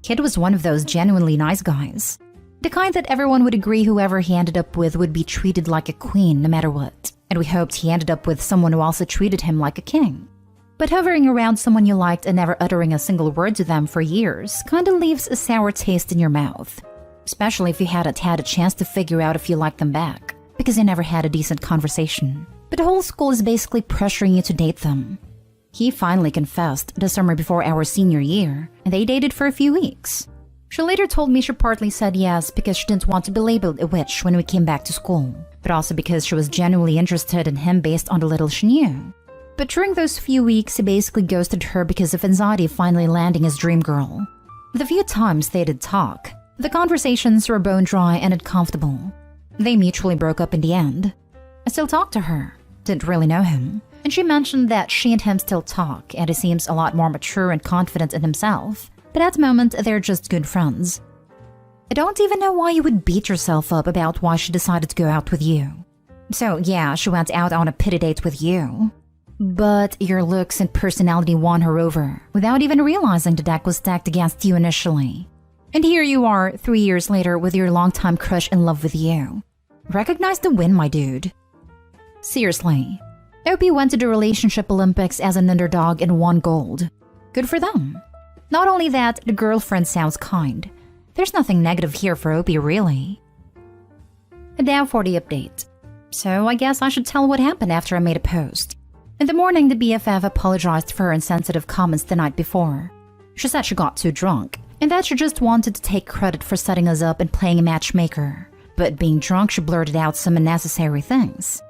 Kid was one of those genuinely nice guys. The kind that everyone would agree whoever he ended up with would be treated like a queen no matter what. And we hoped he ended up with someone who also treated him like a king. But hovering around someone you liked and never uttering a single word to them for years kinda leaves a sour taste in your mouth. Especially if you hadn't had a chance to figure out if you liked them back, because you never had a decent conversation. But the whole school is basically pressuring you to date them. He finally confessed the summer before our senior year, and they dated for a few weeks. She later told me she partly said yes because she didn't want to be labeled a witch when we came back to school, but also because she was genuinely interested in him based on the little she knew. But during those few weeks, he basically ghosted her because of anxiety finally landing his dream girl. The few times they did talk, the conversations were bone dry and uncomfortable. They mutually broke up in the end. I still talk to her, didn't really know him, and she mentioned that she and him still talk and he seems a lot more mature and confident in himself, but at the moment they're just good friends. I don't even know why you would beat yourself up about why she decided to go out with you. So yeah, she went out on a pity date with you. But your looks and personality won her over, without even realizing the deck was stacked against you initially. And here you are, 3 years later, with your longtime crush in love with you. Recognize the win, my dude. Seriously. Opie went to the Relationship Olympics as an underdog and won gold. Good for them. Not only that, the girlfriend sounds kind. There's nothing negative here for Opie, really. And now for the update. So I guess I should tell what happened after I made a post. In the morning, the BFF apologized for her insensitive comments the night before. She said she got too drunk, and that she just wanted to take credit for setting us up and playing a matchmaker. But being drunk, she blurted out some unnecessary things.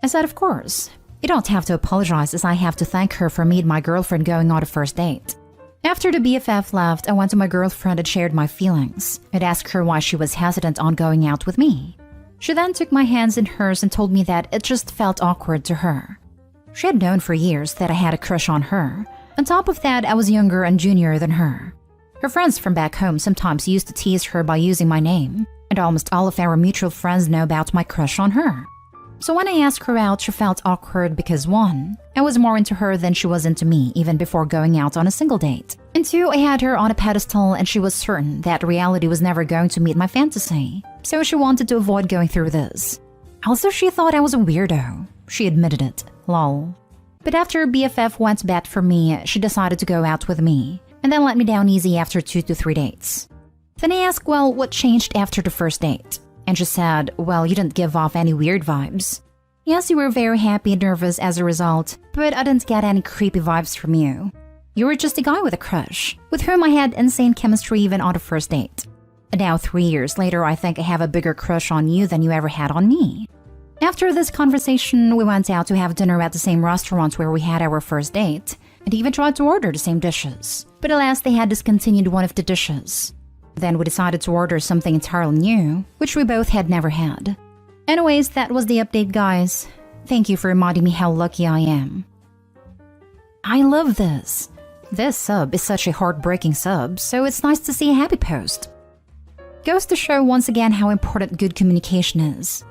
I said, of course. You don't have to apologize, as I have to thank her for me and my girlfriend going on a first date. After the BFF left, I went to my girlfriend and shared my feelings. I'd asked her why she was hesitant on going out with me. She then took my hands in hers and told me that it just felt awkward to her. She had known for years that I had a crush on her. On top of that, I was younger and junior than her. Her friends from back home sometimes used to tease her by using my name, and almost all of our mutual friends know about my crush on her. So when I asked her out, she felt awkward because 1, I was more into her than she was into me even before going out on a single date. And 2, I had her on a pedestal and she was certain that reality was never going to meet my fantasy. So she wanted to avoid going through this. Also, she thought I was a weirdo. She admitted it. Lol. But after BFF went to bat for me, she decided to go out with me, and then let me down easy after 2 to 3 dates. Then I asked, well, what changed after the first date? And she said, well, you didn't give off any weird vibes. Yes, you were very happy and nervous as a result, but I didn't get any creepy vibes from you. You were just a guy with a crush, with whom I had insane chemistry even on the first date. And now 3 years later, I think I have a bigger crush on you than you ever had on me. After this conversation, we went out to have dinner at the same restaurant where we had our first date, and even tried to order the same dishes. But alas, they had discontinued one of the dishes. Then we decided to order something entirely new, which we both had never had. Anyways, that was the update, guys. Thank you for reminding me how lucky I am. I love this. This sub is such a heartbreaking sub, so it's nice to see a happy post. Goes to show once again how important good communication is.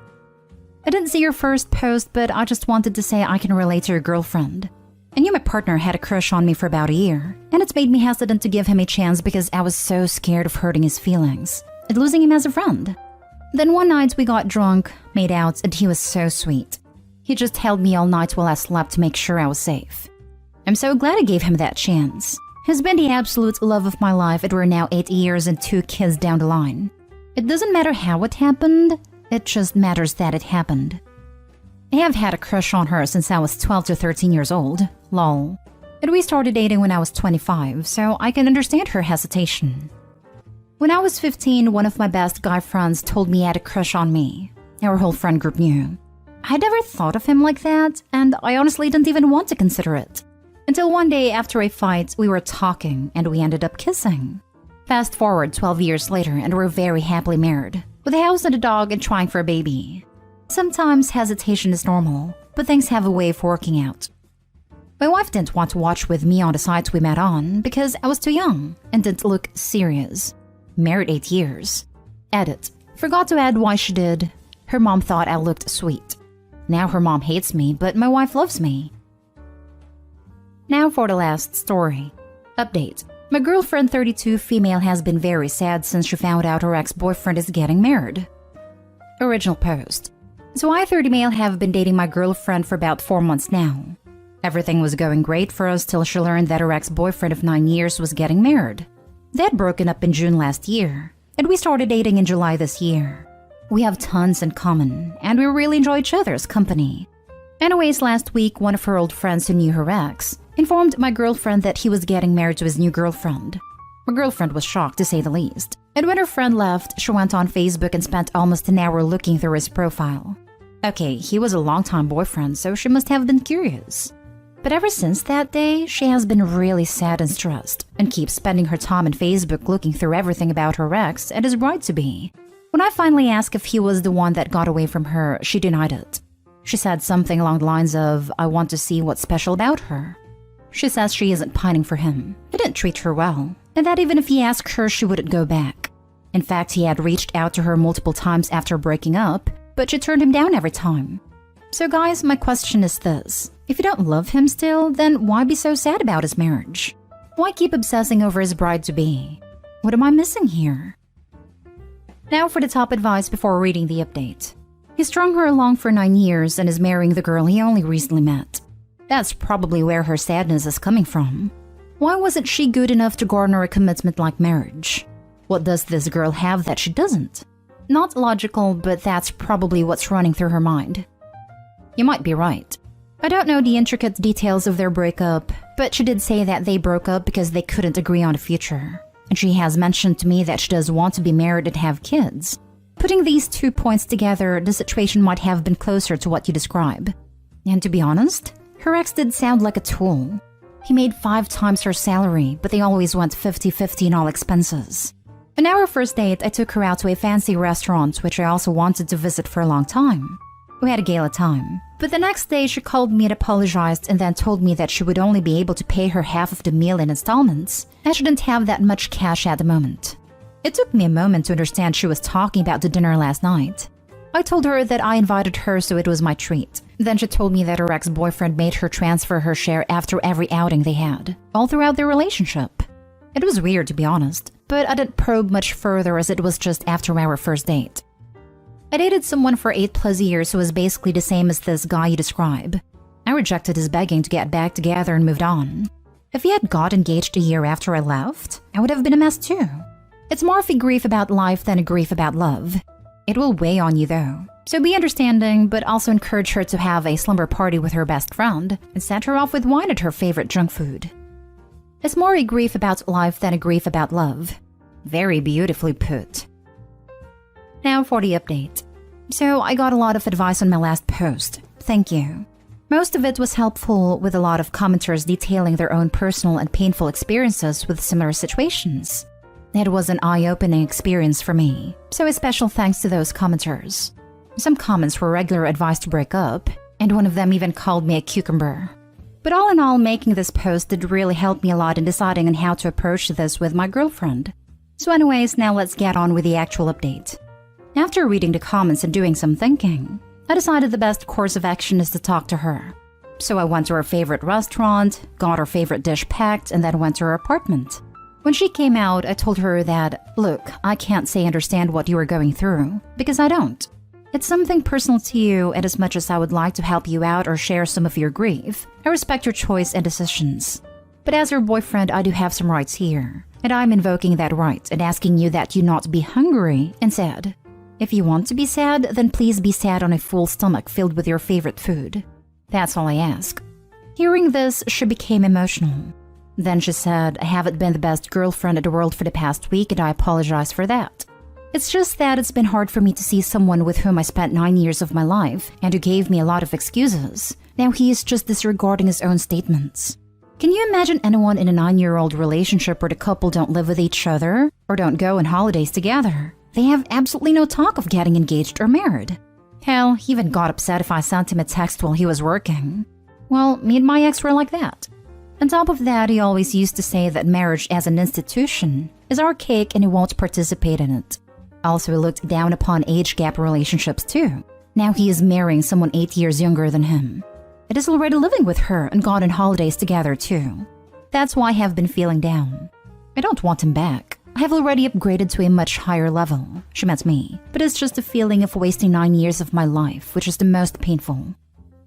I didn't see your first post, but I just wanted to say I can relate to your girlfriend. I knew my partner had a crush on me for about a year, and it's made me hesitant to give him a chance because I was so scared of hurting his feelings and losing him as a friend. Then one night we got drunk, made out, and he was so sweet. He just held me all night while I slept to make sure I was safe. I'm so glad I gave him that chance. He's been the absolute love of my life, and we're now 8 years and 2 kids down the line. It doesn't matter how it happened. It just matters that it happened. I have had a crush on her since I was 12 to 13 years old. Lol. And we started dating when I was 25, so I can understand her hesitation. When I was 15, one of my best guy friends told me he had a crush on me. Our whole friend group knew. I never thought of him like that, and I honestly didn't even want to consider it. Until one day after a fight, we were talking and we ended up kissing. Fast forward 12 years later and we're very happily married, with a house and a dog and trying for a baby. Sometimes hesitation is normal, but things have a way of working out. My wife didn't want to watch with me on the sites we met on because I was too young and didn't look serious. Married 8 years. Edit. Forgot to add why she did. Her mom thought I looked sweet. Now her mom hates me, but my wife loves me. Now for the last story. Update. My girlfriend 32 female has been very sad since she found out her ex-boyfriend is getting married. Original post. So I 30 male have been dating my girlfriend for about 4 months now. Everything was going great for us till she learned that her ex-boyfriend of 9 years was getting married. They had broken up in June last year, and we started dating in July this year. We have tons in common, and we really enjoy each other's company. Anyways, last week, one of her old friends who knew her ex informed my girlfriend that he was getting married to his new girlfriend. My girlfriend was shocked, to say the least. And when her friend left, she went on Facebook and spent almost an hour looking through his profile. Okay, he was a longtime boyfriend, so she must have been curious. But ever since that day, she has been really sad and stressed, and keeps spending her time on Facebook looking through everything about her ex and his bride-to-be. When I finally asked if he was the one that got away from her, she denied it. She said something along the lines of, "I want to see what's special about her." She says she isn't pining for him. He didn't treat her well, and that even if he asked her, she wouldn't go back. In fact, he had reached out to her multiple times after breaking up, but she turned him down every time. So guys, my question is this. If you don't love him still, then why be so sad about his marriage? Why keep obsessing over his bride-to-be? What am I missing here? Now for the top advice before reading the update. He strung her along for 9 years and is marrying the girl he only recently met. That's probably where her sadness is coming from. Why wasn't she good enough to garner a commitment like marriage? What does this girl have that she doesn't? Not logical, but that's probably what's running through her mind. You might be right. I don't know the intricate details of their breakup, but she did say that they broke up because they couldn't agree on a future. And she has mentioned to me that she does want to be married and have kids. Putting these 2 points together, the situation might have been closer to what you describe. And to be honest, her ex did sound like a tool. He made 5 times her salary, but they always went 50-50 in all expenses. On our first date, I took her out to a fancy restaurant, which I also wanted to visit for a long time. We had a gala time, but the next day she called me and apologized and then told me that she would only be able to pay her half of the meal in installments, as she didn't have that much cash at the moment. It took me a moment to understand she was talking about the dinner last night. I told her that I invited her, so it was my treat. Then she told me that her ex-boyfriend made her transfer her share after every outing they had, all throughout their relationship. It was weird, to be honest, but I didn't probe much further as it was just after our first date. I dated someone for 8+ years who was basically the same as this guy you describe. I rejected his begging to get back together and moved on. If he had got engaged a year after I left, I would have been a mess too. It's more of a grief about life than a grief about love. It will weigh on you though, so be understanding, but also encourage her to have a slumber party with her best friend and send her off with wine at her favorite junk food. It's more a grief about life than a grief about love. Very beautifully put. Now for the update. So I got a lot of advice on my last post. Thank you. Most of it was helpful, with a lot of commenters detailing their own personal and painful experiences with similar situations. It was an eye-opening experience for me, so a special thanks to those commenters. Some comments were regular advice to break up, and one of them even called me a cucumber. But all in all, making this post did really help me a lot in deciding on how to approach this with my girlfriend. So anyways, now let's get on with the actual update. After reading the comments and doing some thinking, I decided the best course of action is to talk to her. So I went to her favorite restaurant, got her favorite dish packed, and then went to her apartment. When she came out, I told her that, look, I can't say understand what you are going through, because I don't. It's something personal to you, and as much as I would like to help you out or share some of your grief, I respect your choice and decisions. But as your boyfriend, I do have some rights here, and I'm invoking that right and asking you that you not be hungry and sad. If you want to be sad, then please be sad on a full stomach filled with your favorite food. That's all I ask. Hearing this, she became emotional. Then she said, I haven't been the best girlfriend in the world for the past week, and I apologize for that. It's just that it's been hard for me to see someone with whom I spent 9 years of my life and who gave me a lot of excuses. Now he is just disregarding his own statements. Can you imagine anyone in a 9-year-old relationship where the couple don't live with each other or don't go on holidays together? They have absolutely no talk of getting engaged or married. Hell, he even got upset if I sent him a text while he was working. Well, me and my ex were like that. On top of that, he always used to say that marriage as an institution is archaic and he won't participate in it. Also, he looked down upon age gap relationships too. Now he is marrying someone 8 years younger than him. It is already living with her and gone on holidays together too. That's why I have been feeling down. I don't want him back. I have already upgraded to a much higher level. She meant me. But it's just a feeling of wasting 9 years of my life, which is the most painful.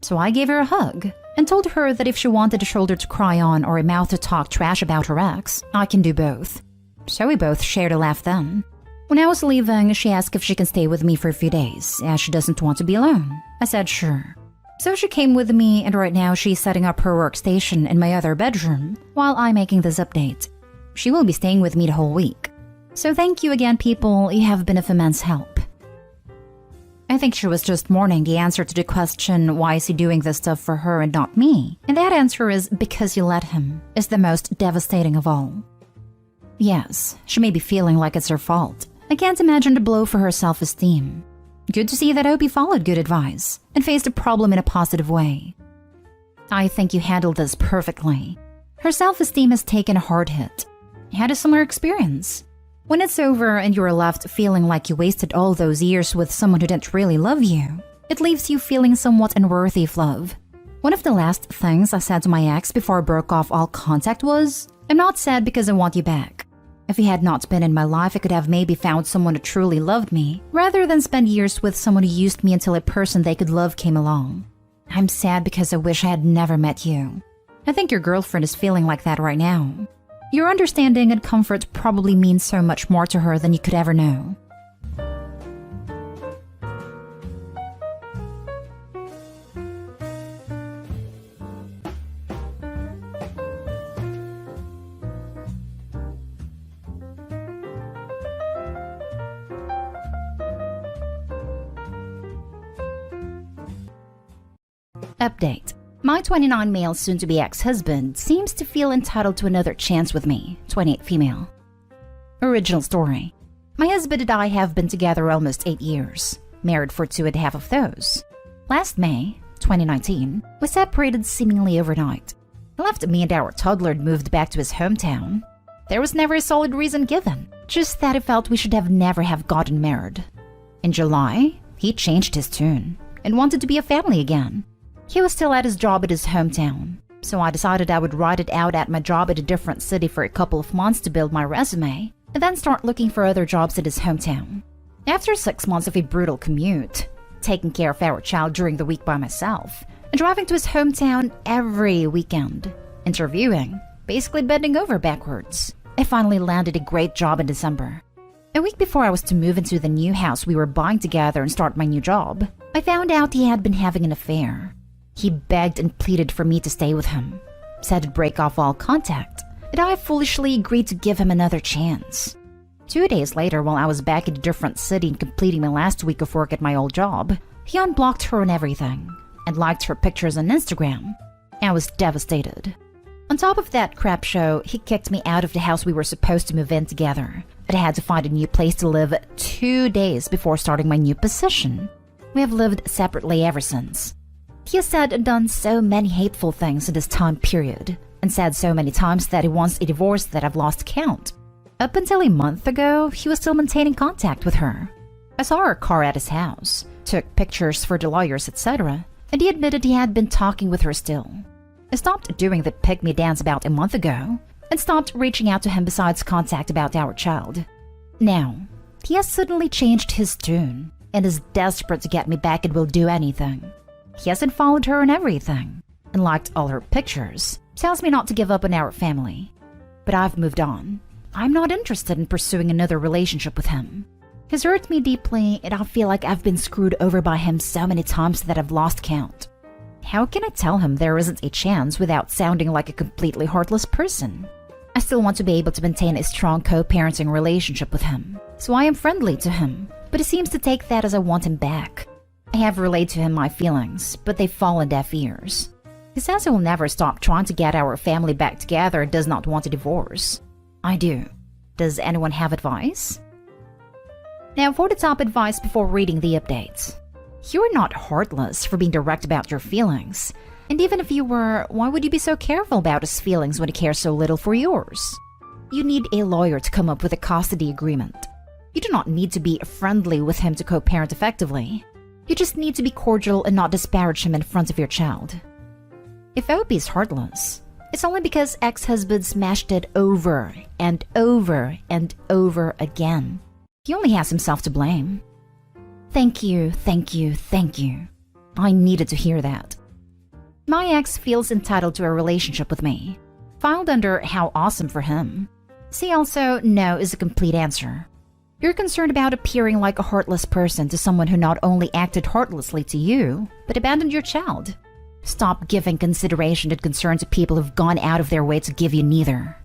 So I gave her a hug and told her that if she wanted a shoulder to cry on or a mouth to talk trash about her ex, I can do both. So we both shared a laugh then. When I was leaving, she asked if she can stay with me for a few days, as she doesn't want to be alone. I said sure. So she came with me, and right now she's setting up her workstation in my other bedroom while I'm making this update. She will be staying with me the whole week. So thank you again, people. You have been of immense help. I think she was just mourning the answer to the question, why is he doing this stuff for her and not me? And that answer is because you let him, is the most devastating of all. Yes, she may be feeling like it's her fault. I can't imagine the blow for her self-esteem. Good to see that Opie followed good advice and faced the problem in a positive way. I think you handled this perfectly. Her self-esteem has taken a hard hit. You had a similar experience. When it's over and you're left feeling like you wasted all those years with someone who didn't really love you, it leaves you feeling somewhat unworthy of love. One of the last things I said to my ex before I broke off all contact was, I'm not sad because I want you back. If he had not been in my life, I could have maybe found someone who truly loved me, rather than spend years with someone who used me until a person they could love came along. I'm sad because I wish I had never met you. I think your girlfriend is feeling like that right now. Your understanding and comfort probably means so much more to her than you could ever know. Update. My 29 male soon-to-be ex-husband seems to feel entitled to another chance with me, 28 female. Original story. My husband and I have been together almost 8 years, married for 2.5 of those. Last May, 2019, we separated seemingly overnight. He left me and our toddler and moved back to his hometown. There was never a solid reason given, just that he felt we should never have gotten married. In July, he changed his tune and wanted to be a family again. He was still at his job at his hometown, so I decided I would ride it out at my job at a different city for a couple of months to build my resume, and then start looking for other jobs at his hometown. After 6 months of a brutal commute, taking care of our child during the week by myself, and driving to his hometown every weekend, interviewing, basically bending over backwards, I finally landed a great job in December. A week before I was to move into the new house we were buying together and start my new job, I found out he had been having an affair. He begged and pleaded for me to stay with him, said to break off all contact, and I foolishly agreed to give him another chance. 2 days later, while I was back in a different city and completing my last week of work at my old job, he unblocked her and everything, and liked her pictures on Instagram. I was devastated. On top of that crap show, he kicked me out of the house we were supposed to move in together, and I had to find a new place to live 2 days before starting my new position. We have lived separately ever since. He has said and done so many hateful things in this time period, and said so many times that he wants a divorce that I've lost count. Up until a month ago, he was still maintaining contact with her. I saw her car at his house, took pictures for the lawyers, etc., and he admitted he had been talking with her still. I stopped doing the pick-me dance about a month ago, and stopped reaching out to him besides contact about our child. Now, he has suddenly changed his tune, and is desperate to get me back and will do anything. He hasn't followed her and everything, and liked all her pictures. Tells me not to give up on our family. But I've moved on. I'm not interested in pursuing another relationship with him. He's hurt me deeply, and I feel like I've been screwed over by him so many times that I've lost count. How can I tell him there isn't a chance without sounding like a completely heartless person? I still want to be able to maintain a strong co-parenting relationship with him, so I am friendly to him, but he seems to take that as I want him back. I have relayed to him my feelings, but they fall on deaf ears. He says he will never stop trying to get our family back together and does not want a divorce. I do. Does anyone have advice? Now for the top advice before reading the updates. You are not heartless for being direct about your feelings. And even if you were, why would you be so careful about his feelings when he cares so little for yours? You need a lawyer to come up with a custody agreement. You do not need to be friendly with him to co-parent effectively. You just need to be cordial and not disparage him in front of your child. If Opie is heartless, It's only because ex-husband smashed it over and over and over again. He only has himself to blame. Thank you, thank you, thank you. I needed to hear that. My ex feels entitled to a relationship with me. Filed under how awesome for him. See also, no is a complete answer. You're concerned about appearing like a heartless person to someone who not only acted heartlessly to you, but abandoned your child. Stop giving consideration and concern to people who've gone out of their way to give you neither.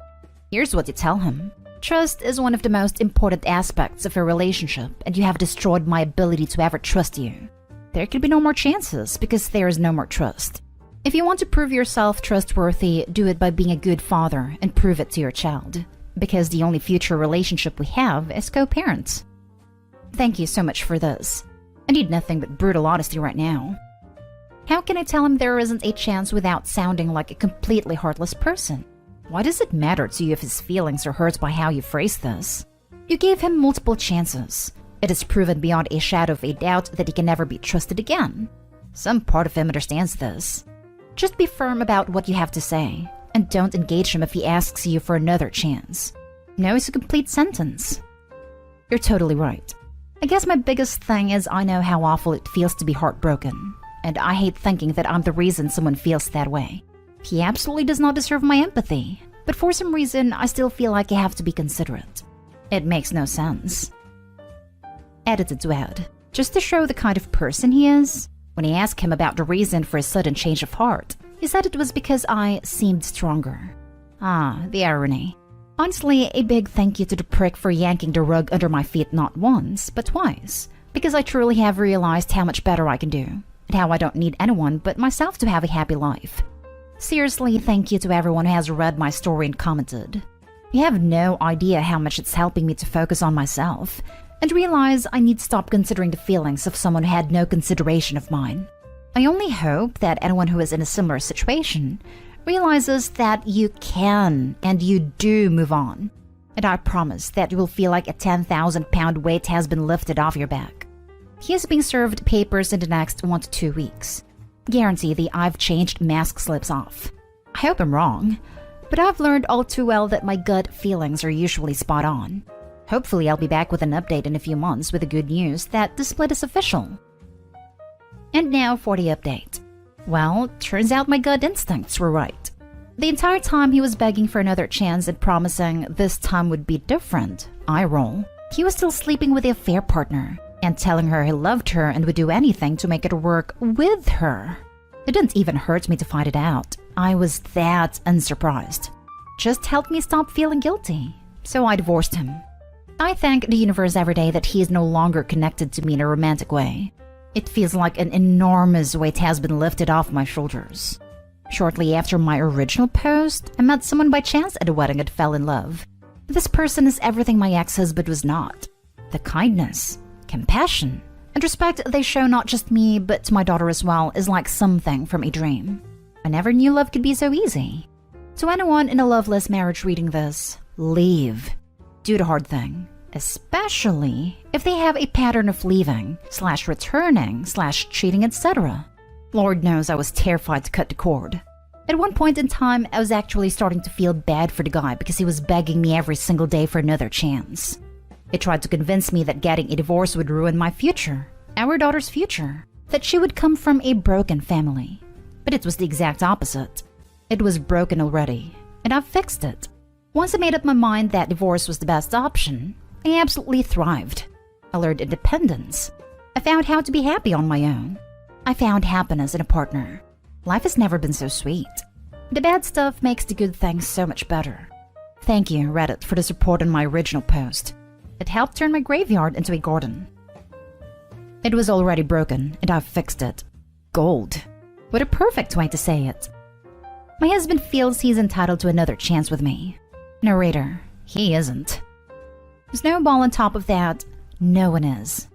Here's what you tell him. Trust is one of the most important aspects of a relationship, and you have destroyed my ability to ever trust you. There could be no more chances because there is no more trust. If you want to prove yourself trustworthy, do it by being a good father and prove it to your child. Because the only future relationship we have is co-parents. Thank you so much for this. I need nothing but brutal honesty right now. How can I tell him there isn't a chance without sounding like a completely heartless person? Why does it matter to you if his feelings are hurt by how you phrase this? You gave him multiple chances. It is proven beyond a shadow of a doubt that he can never be trusted again. Some part of him understands this. Just be firm about what you have to say, and don't engage him if he asks you for another chance. No is a complete sentence. You're totally right. I guess my biggest thing is I know how awful it feels to be heartbroken, and I hate thinking that I'm the reason someone feels that way. He absolutely does not deserve my empathy, but for some reason I still feel like I have to be considerate. It makes no sense. Edited to add, just to show the kind of person he is, when I asked him about the reason for his sudden change of heart, he said it was because I seemed stronger. Ah, the irony. Honestly, a big thank you to the prick for yanking the rug under my feet not once, but twice, because I truly have realized how much better I can do, and how I don't need anyone but myself to have a happy life. Seriously, thank you to everyone who has read my story and commented. You have no idea how much it's helping me to focus on myself, and realize I need to stop considering the feelings of someone who had no consideration of mine. I only hope that anyone who is in a similar situation realizes that you can and you do move on. And I promise that you will feel like a 10,000-pound weight has been lifted off your back. He is being served papers in the next 1 to 2 weeks. Guarantee the I've changed mask slips off. I hope I'm wrong, but I've learned all too well that my gut feelings are usually spot on. Hopefully I'll be back with an update in a few months with the good news that the split is official. And now for the update. Well, turns out my gut instincts were right. The entire time he was begging for another chance and promising this time would be different, eye roll, he was still sleeping with the affair partner and telling her he loved her and would do anything to make it work with her. It didn't even hurt me to find it out. I was that unsurprised. Just helped me stop feeling guilty. So I divorced him. I thank the universe every day that he is no longer connected to me in a romantic way. It feels like an enormous weight has been lifted off my shoulders. Shortly after my original post, I met someone by chance at a wedding and fell in love. This person is everything my ex-husband was not. The kindness, compassion, and respect they show not just me but to my daughter as well is like something from a dream. I never knew love could be so easy. To anyone in a loveless marriage reading this, leave. Do the hard thing. Especially if they have a pattern of leaving, /returning, /cheating, etc. Lord knows I was terrified to cut the cord. At one point in time, I was actually starting to feel bad for the guy because he was begging me every single day for another chance. He tried to convince me that getting a divorce would ruin my future, our daughter's future, that she would come from a broken family. But it was the exact opposite. It was broken already, and I've fixed it. Once I made up my mind that divorce was the best option, I absolutely thrived. I learned independence. I found how to be happy on my own. I found happiness in a partner. Life has never been so sweet. The bad stuff makes the good things so much better. Thank you, Reddit, for the support on my original post. It helped turn my graveyard into a garden. It was already broken, and I've fixed it. Gold. What a perfect way to say it. My husband feels he's entitled to another chance with me. Narrator, he isn't. Snowball on top of that, no one is.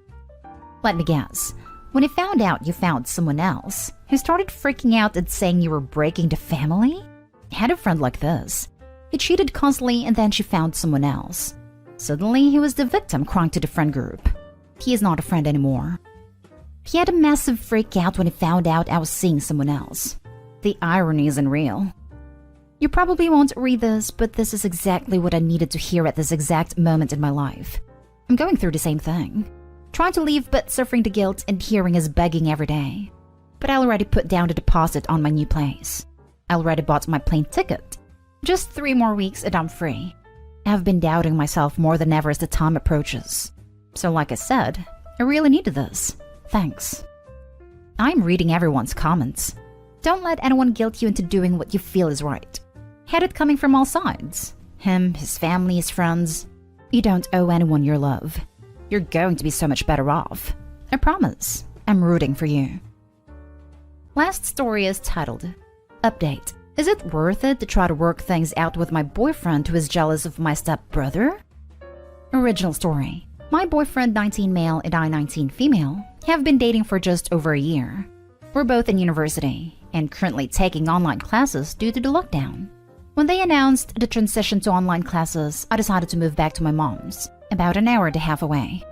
Let me guess. When he found out you found someone else, he started freaking out and saying you were breaking the family? I had a friend like this. He cheated constantly and then she found someone else. Suddenly, he was the victim crying to the friend group. He is not a friend anymore. He had a massive freak out when he found out I was seeing someone else. The irony is unreal. You probably won't read this, but this is exactly what I needed to hear at this exact moment in my life. I'm going through the same thing. Trying to leave but suffering the guilt and hearing his begging every day. But I already put down the deposit on my new place. I already bought my plane ticket. Just 3 more weeks and I'm free. I've been doubting myself more than ever as the time approaches. So like I said, I really needed this. Thanks. I'm reading everyone's comments. Don't let anyone guilt you into doing what you feel is right. Had it coming from all sides. Him, his family, his friends. You don't owe anyone your love. You're going to be so much better off. I promise. I'm rooting for you. Last story is titled, Update. Is it worth it to try to work things out with my boyfriend who is jealous of my stepbrother? Original story. My boyfriend, 19 male and I, 19 female, have been dating for just over a year. We're both in university and currently taking online classes due to the lockdown. When they announced the transition to online classes, I decided to move back to my mom's, about an hour and a half away.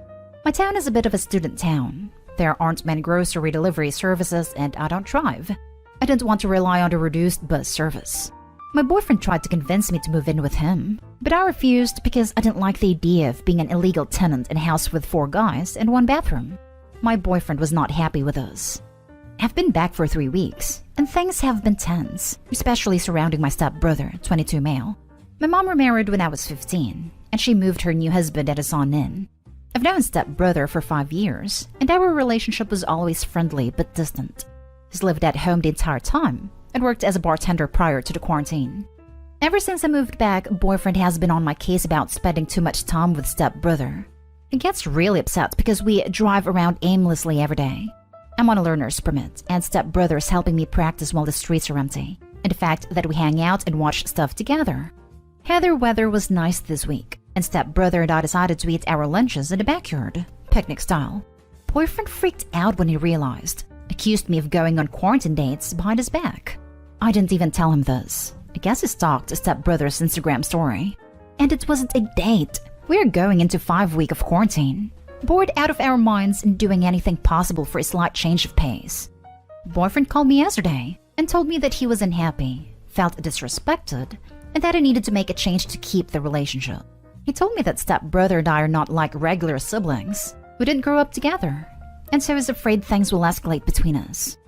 My town is a bit of a student town. There aren't many grocery delivery services and I don't drive. I didn't want to rely on the reduced bus service. My boyfriend tried to convince me to move in with him, but I refused because I didn't like the idea of being an illegal tenant in a house with 4 guys and 1 bathroom. My boyfriend was not happy with us. I've been back for 3 weeks, and things have been tense, especially surrounding my stepbrother, 22 male. My mom remarried when I was 15, and she moved her new husband and his son in. I've known stepbrother for 5 years, and our relationship was always friendly but distant. He's lived at home the entire time, and worked as a bartender prior to the quarantine. Ever since I moved back, boyfriend has been on my case about spending too much time with stepbrother. He gets really upset because we drive around aimlessly every day. I'm on a learner's permit, and stepbrother is helping me practice while the streets are empty, and the fact that we hang out and watch stuff together. The weather was nice this week, and stepbrother and I decided to eat our lunches in the backyard, picnic style. Boyfriend freaked out when he realized, accused me of going on quarantine dates behind his back. I didn't even tell him this. I guess he stalked stepbrother's Instagram story. And it wasn't a date. We're going into 5 weeks of quarantine. Bored out of our minds and doing anything possible for a slight change of pace. Boyfriend called me yesterday and told me that he was unhappy, felt disrespected, and that I needed to make a change to keep the relationship. He told me that stepbrother and I are not like regular siblings. We didn't grow up together, and so he's afraid things will escalate between us.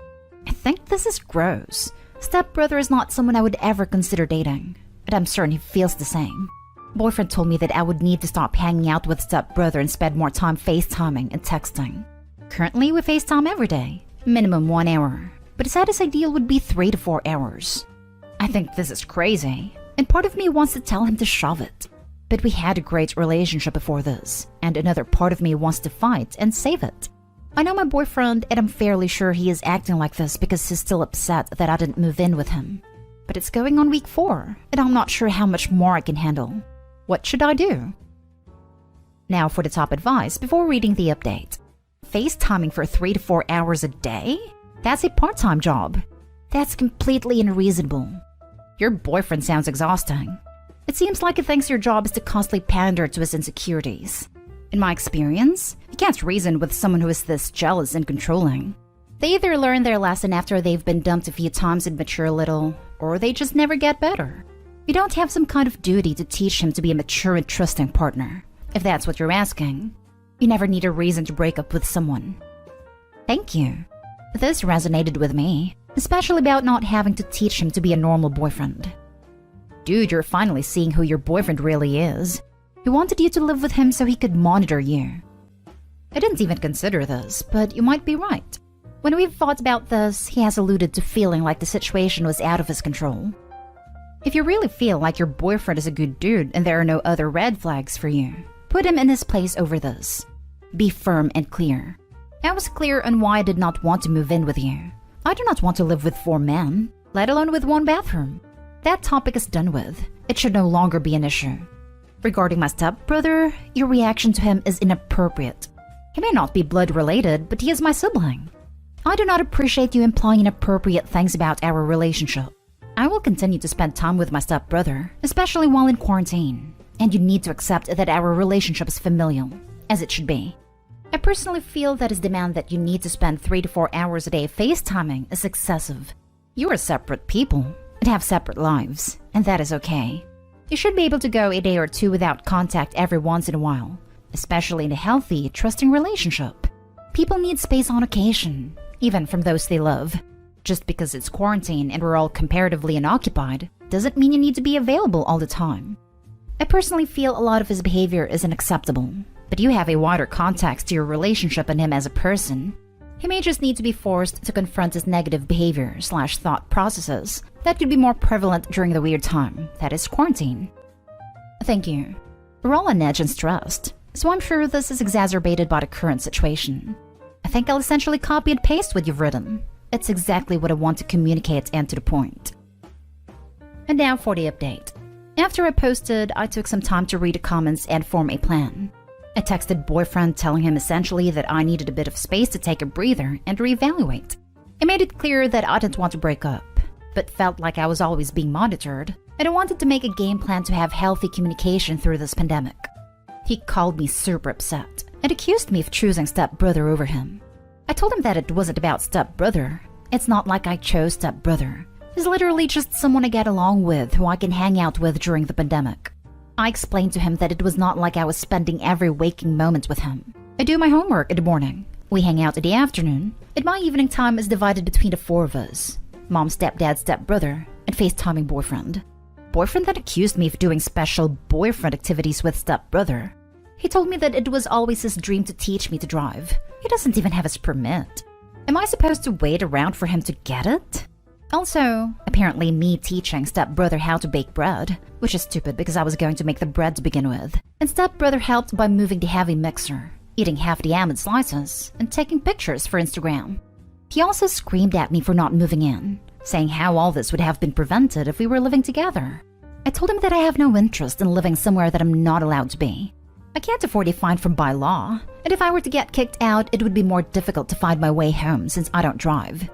I think this is gross. Stepbrother is not someone I would ever consider dating, but I'm certain he feels the same. Boyfriend told me that I would need to stop hanging out with stepbrother and spend more time FaceTiming and texting. Currently, we FaceTime every day, minimum 1 hour, but he said his ideal would be 3 to 4 hours. I think this is crazy, and part of me wants to tell him to shove it. But we had a great relationship before this, and another part of me wants to fight and save it. I know my boyfriend, and I'm fairly sure he is acting like this because he's still upset that I didn't move in with him. But it's going on week 4, and I'm not sure how much more I can handle. What should I do? Now for the top advice before reading the update. FaceTiming for 3 to 4 hours a day? That's a part-time job. That's completely unreasonable. Your boyfriend sounds exhausting. It seems like he thinks your job is to constantly pander to his insecurities. In my experience, you can't reason with someone who is this jealous and controlling. They either learn their lesson after they've been dumped a few times and mature a little, or they just never get better. You don't have some kind of duty to teach him to be a mature and trusting partner, if that's what you're asking. You never need a reason to break up with someone. Thank you. This resonated with me, especially about not having to teach him to be a normal boyfriend. Dude, you're finally seeing who your boyfriend really is. He wanted you to live with him so he could monitor you. I didn't even consider this, but you might be right. When we've thought about this, he has alluded to feeling like the situation was out of his control. If you really feel like your boyfriend is a good dude and there are no other red flags for you, put him in his place over this. Be firm and clear. I was clear on why I did not want to move in with you. I do not want to live with 4 men, let alone with 1 bathroom. That topic is done with. It should no longer be an issue. Regarding my stepbrother, your reaction to him is inappropriate. He may not be blood related, but he is my sibling. I do not appreciate you implying inappropriate things about our relationship. I will continue to spend time with my stepbrother, especially while in quarantine, and you need to accept that our relationship is familial, as it should be. I personally feel that his demand that you need to spend 3 to 4 hours a day FaceTiming is excessive. You are separate people. and have separate lives, and that is okay. You should be able to go a day or two without contact every once in a while, especially in a healthy, trusting relationship. People need space on occasion, even from those they love. Just because it's quarantine and we're all comparatively unoccupied doesn't mean you need to be available all the time. I personally feel a lot of his behavior is unacceptable, but you have a wider context to your relationship and him as a person. He may just need to be forced to confront his negative behavior/thought processes that could be more prevalent during the weird time that is quarantine. Thank you. We're all on edge and stressed, so I'm sure this is exacerbated by the current situation. I think I'll essentially copy and paste what you've written. It's exactly what I want to communicate and to the point. And now for the update. After I posted, I took some time to read the comments and form a plan. I texted boyfriend telling him essentially that I needed a bit of space to take a breather and reevaluate. I made it clear that I didn't want to break up, but felt like I was always being monitored, and I wanted to make a game plan to have healthy communication through this pandemic. He called me super upset and accused me of choosing stepbrother over him. I told him that it wasn't about stepbrother. It's not like I chose stepbrother. He's literally just someone I get along with who I can hang out with during the pandemic. I explained to him that it was not like I was spending every waking moment with him. I do my homework in the morning. We hang out in the afternoon, and my evening time is divided between the four of us. Mom, stepdad, stepbrother, and FaceTiming boyfriend. Boyfriend that accused me of doing special boyfriend activities with stepbrother. He told me that it was always his dream to teach me to drive. He doesn't even have his permit. Am I supposed to wait around for him to get it? Also, apparently me teaching stepbrother how to bake bread, which is stupid because I was going to make the bread to begin with. And stepbrother helped by moving the heavy mixer, eating half the almond slices, and taking pictures for Instagram. He also screamed at me for not moving in, saying how all this would have been prevented if we were living together. I told him that I have no interest in living somewhere that I'm not allowed to be. I can't afford a fine from by law, and if I were to get kicked out, it would be more difficult to find my way home since I don't drive.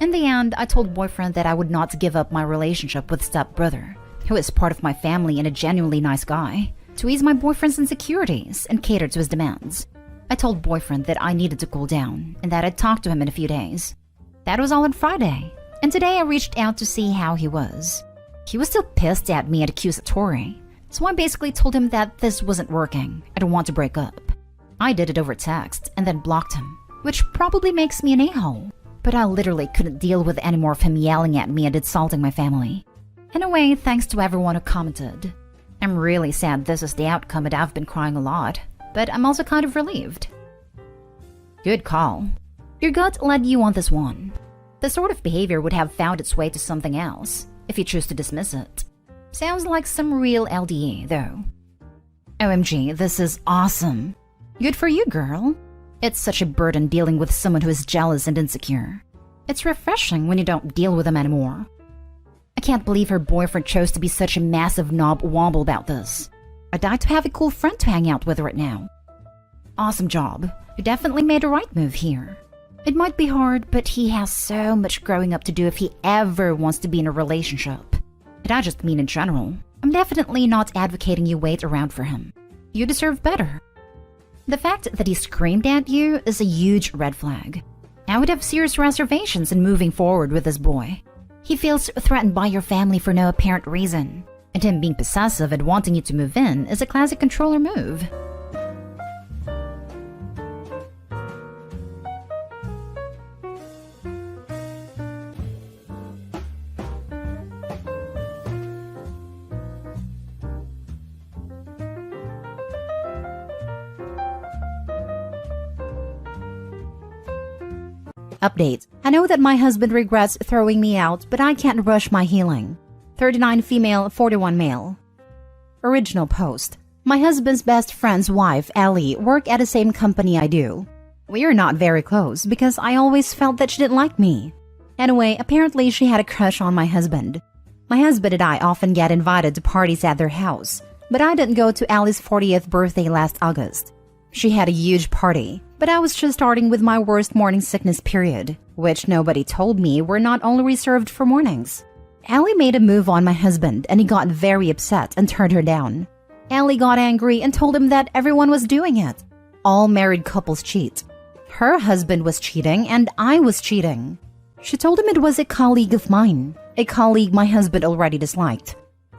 In the end, I told boyfriend that I would not give up my relationship with stepbrother, who is part of my family and a genuinely nice guy, to ease my boyfriend's insecurities and cater to his demands. I told boyfriend that I needed to cool down and that I'd talk to him in a few days. That was all on Friday, and today I reached out to see how he was. He was still pissed at me and accusatory, so I basically told him that this wasn't working. I don't want to break up. I did it over text and then blocked him, which probably makes me an a-hole. But I literally couldn't deal with any more of him yelling at me and insulting my family. In a way, thanks to everyone who commented. I'm really sad this is the outcome and I've been crying a lot, but I'm also kind of relieved. Good call. Your gut led you on this one. The sort of behavior would have found its way to something else, if you choose to dismiss it. Sounds like some real LDA, though. OMG, this is awesome. Good for you, girl. It's such a burden dealing with someone who is jealous and insecure. It's refreshing when you don't deal with them anymore. I can't believe her boyfriend chose to be such a massive knob wobble about this. I'd like to have a cool friend to hang out with right now. Awesome job. You definitely made a right move here. It might be hard, but he has so much growing up to do if he ever wants to be in a relationship. And I just mean in general. I'm definitely not advocating you wait around for him. You deserve better. The fact that he screamed at you is a huge red flag. I would have serious reservations in moving forward with this boy. He feels threatened by your family for no apparent reason, and him being possessive and wanting you to move in is a classic controller move. Update. I know that my husband regrets throwing me out, but I can't rush my healing. 39 female, 41 male. Original post. My husband's best friend's wife, Ellie, work at the same company I do. We are not very close because I always felt that she didn't like me. Anyway, apparently she had a crush on my husband. My husband and I often get invited to parties at their house, but I didn't go to Ellie's 40th birthday last August. She had a huge party, but I was just starting with my worst morning sickness period, which nobody told me were not only reserved for mornings. Ellie made a move on my husband and he got very upset and turned her down. Ellie got angry and told him that everyone was doing it. All married couples cheat. Her husband was cheating and I was cheating. She told him it was a colleague of mine. a colleague my husband already disliked.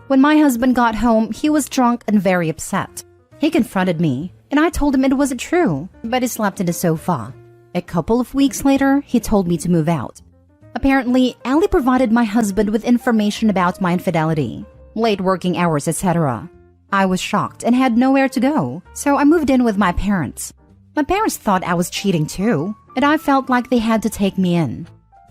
When my husband got home, he was drunk and very upset. He confronted me, and I told him it wasn't true, but he slept in the sofa. A couple of weeks later, he told me to move out. Apparently, Ali provided my husband with information about my infidelity, late working hours, etc. I was shocked and had nowhere to go, so I moved in with my parents. My parents thought I was cheating too, and I felt like they had to take me in.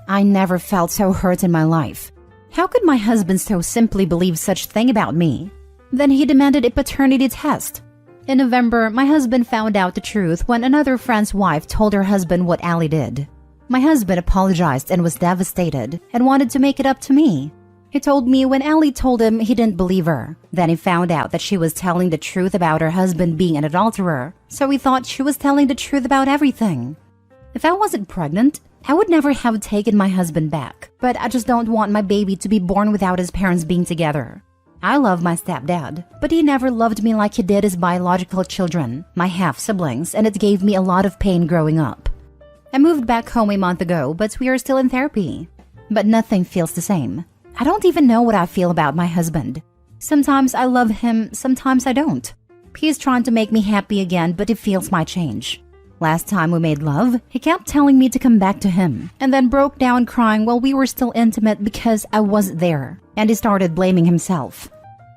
I never felt so hurt in my life. How could my husband so simply believe such thing about me? Then he demanded a paternity test. In November, my husband found out the truth when another friend's wife told her husband what Ali did. My husband apologized and was devastated and wanted to make it up to me. He told me when Ali told him he didn't believe her. Then he found out that she was telling the truth about her husband being an adulterer, so he thought she was telling the truth about everything. If I wasn't pregnant, I would never have taken my husband back, but I just don't want my baby to be born without his parents being together. I love my stepdad, but he never loved me like he did his biological children, my half-siblings, and it gave me a lot of pain growing up. I moved back home a month ago, but we are still in therapy. But nothing feels the same. I don't even know what I feel about my husband. Sometimes I love him, sometimes I don't. He's trying to make me happy again, but he feels my change. Last time we made love, he kept telling me to come back to him, and then broke down crying while we were still intimate because I wasn't there, and he started blaming himself.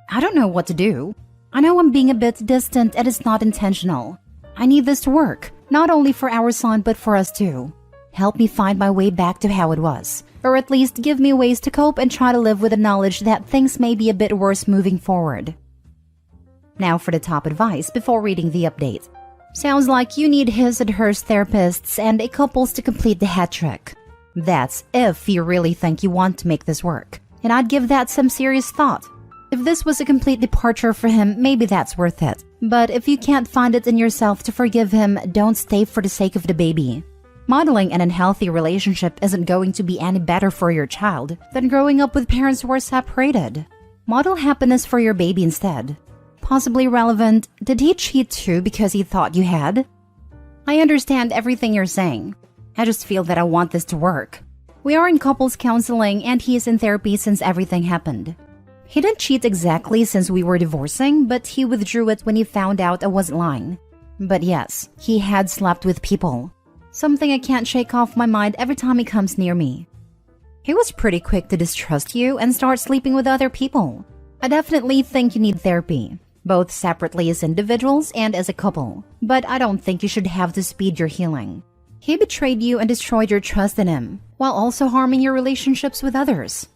I don't know what to do. I know I'm being a bit distant and it's not intentional. I need this to work, not only for our son but for us too. Help me find my way back to how it was, or at least give me ways to cope and try to live with the knowledge that things may be a bit worse moving forward. Now for the top advice before reading the update. Sounds like you need his and hers therapists and a couples to complete the hat trick. That's if you really think you want to make this work, and I'd give that some serious thought. If this was a complete departure for him, maybe that's worth it. But if you can't find it in yourself to forgive him, don't stay for the sake of the baby. Modeling an unhealthy relationship isn't going to be any better for your child than growing up with parents who are separated. Model happiness for your baby instead. Possibly relevant, did he cheat too because he thought you had? I understand everything you're saying. I just feel that I want this to work. We are in couples counseling and he is in therapy since everything happened. He didn't cheat exactly since we were divorcing, but he withdrew it when he found out I wasn't lying. But yes, he had slept with people. Something I can't shake off my mind every time he comes near me. He was pretty quick to distrust you and start sleeping with other people. I definitely think you need therapy, both separately as individuals and as a couple. But I don't think you should have to speed your healing. He betrayed you and destroyed your trust in him, while also harming your relationships with others.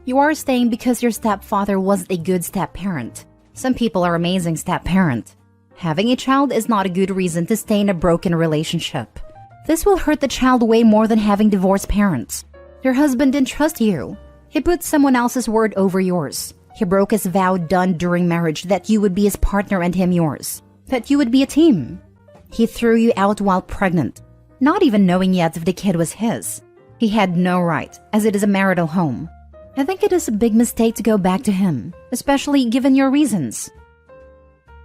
You are staying because your stepfather wasn't a good step-parent. Some people are amazing step-parent. Having a child is not a good reason to stay in a broken relationship. This will hurt the child way more than having divorced parents. Your husband didn't trust you. He put someone else's word over yours. He broke his vow done during marriage that you would be his partner and him yours. That you would be a team. He threw you out while pregnant, not even knowing yet if the kid was his. He had no right, as it is a marital home. I think it is a big mistake to go back to him, especially given your reasons.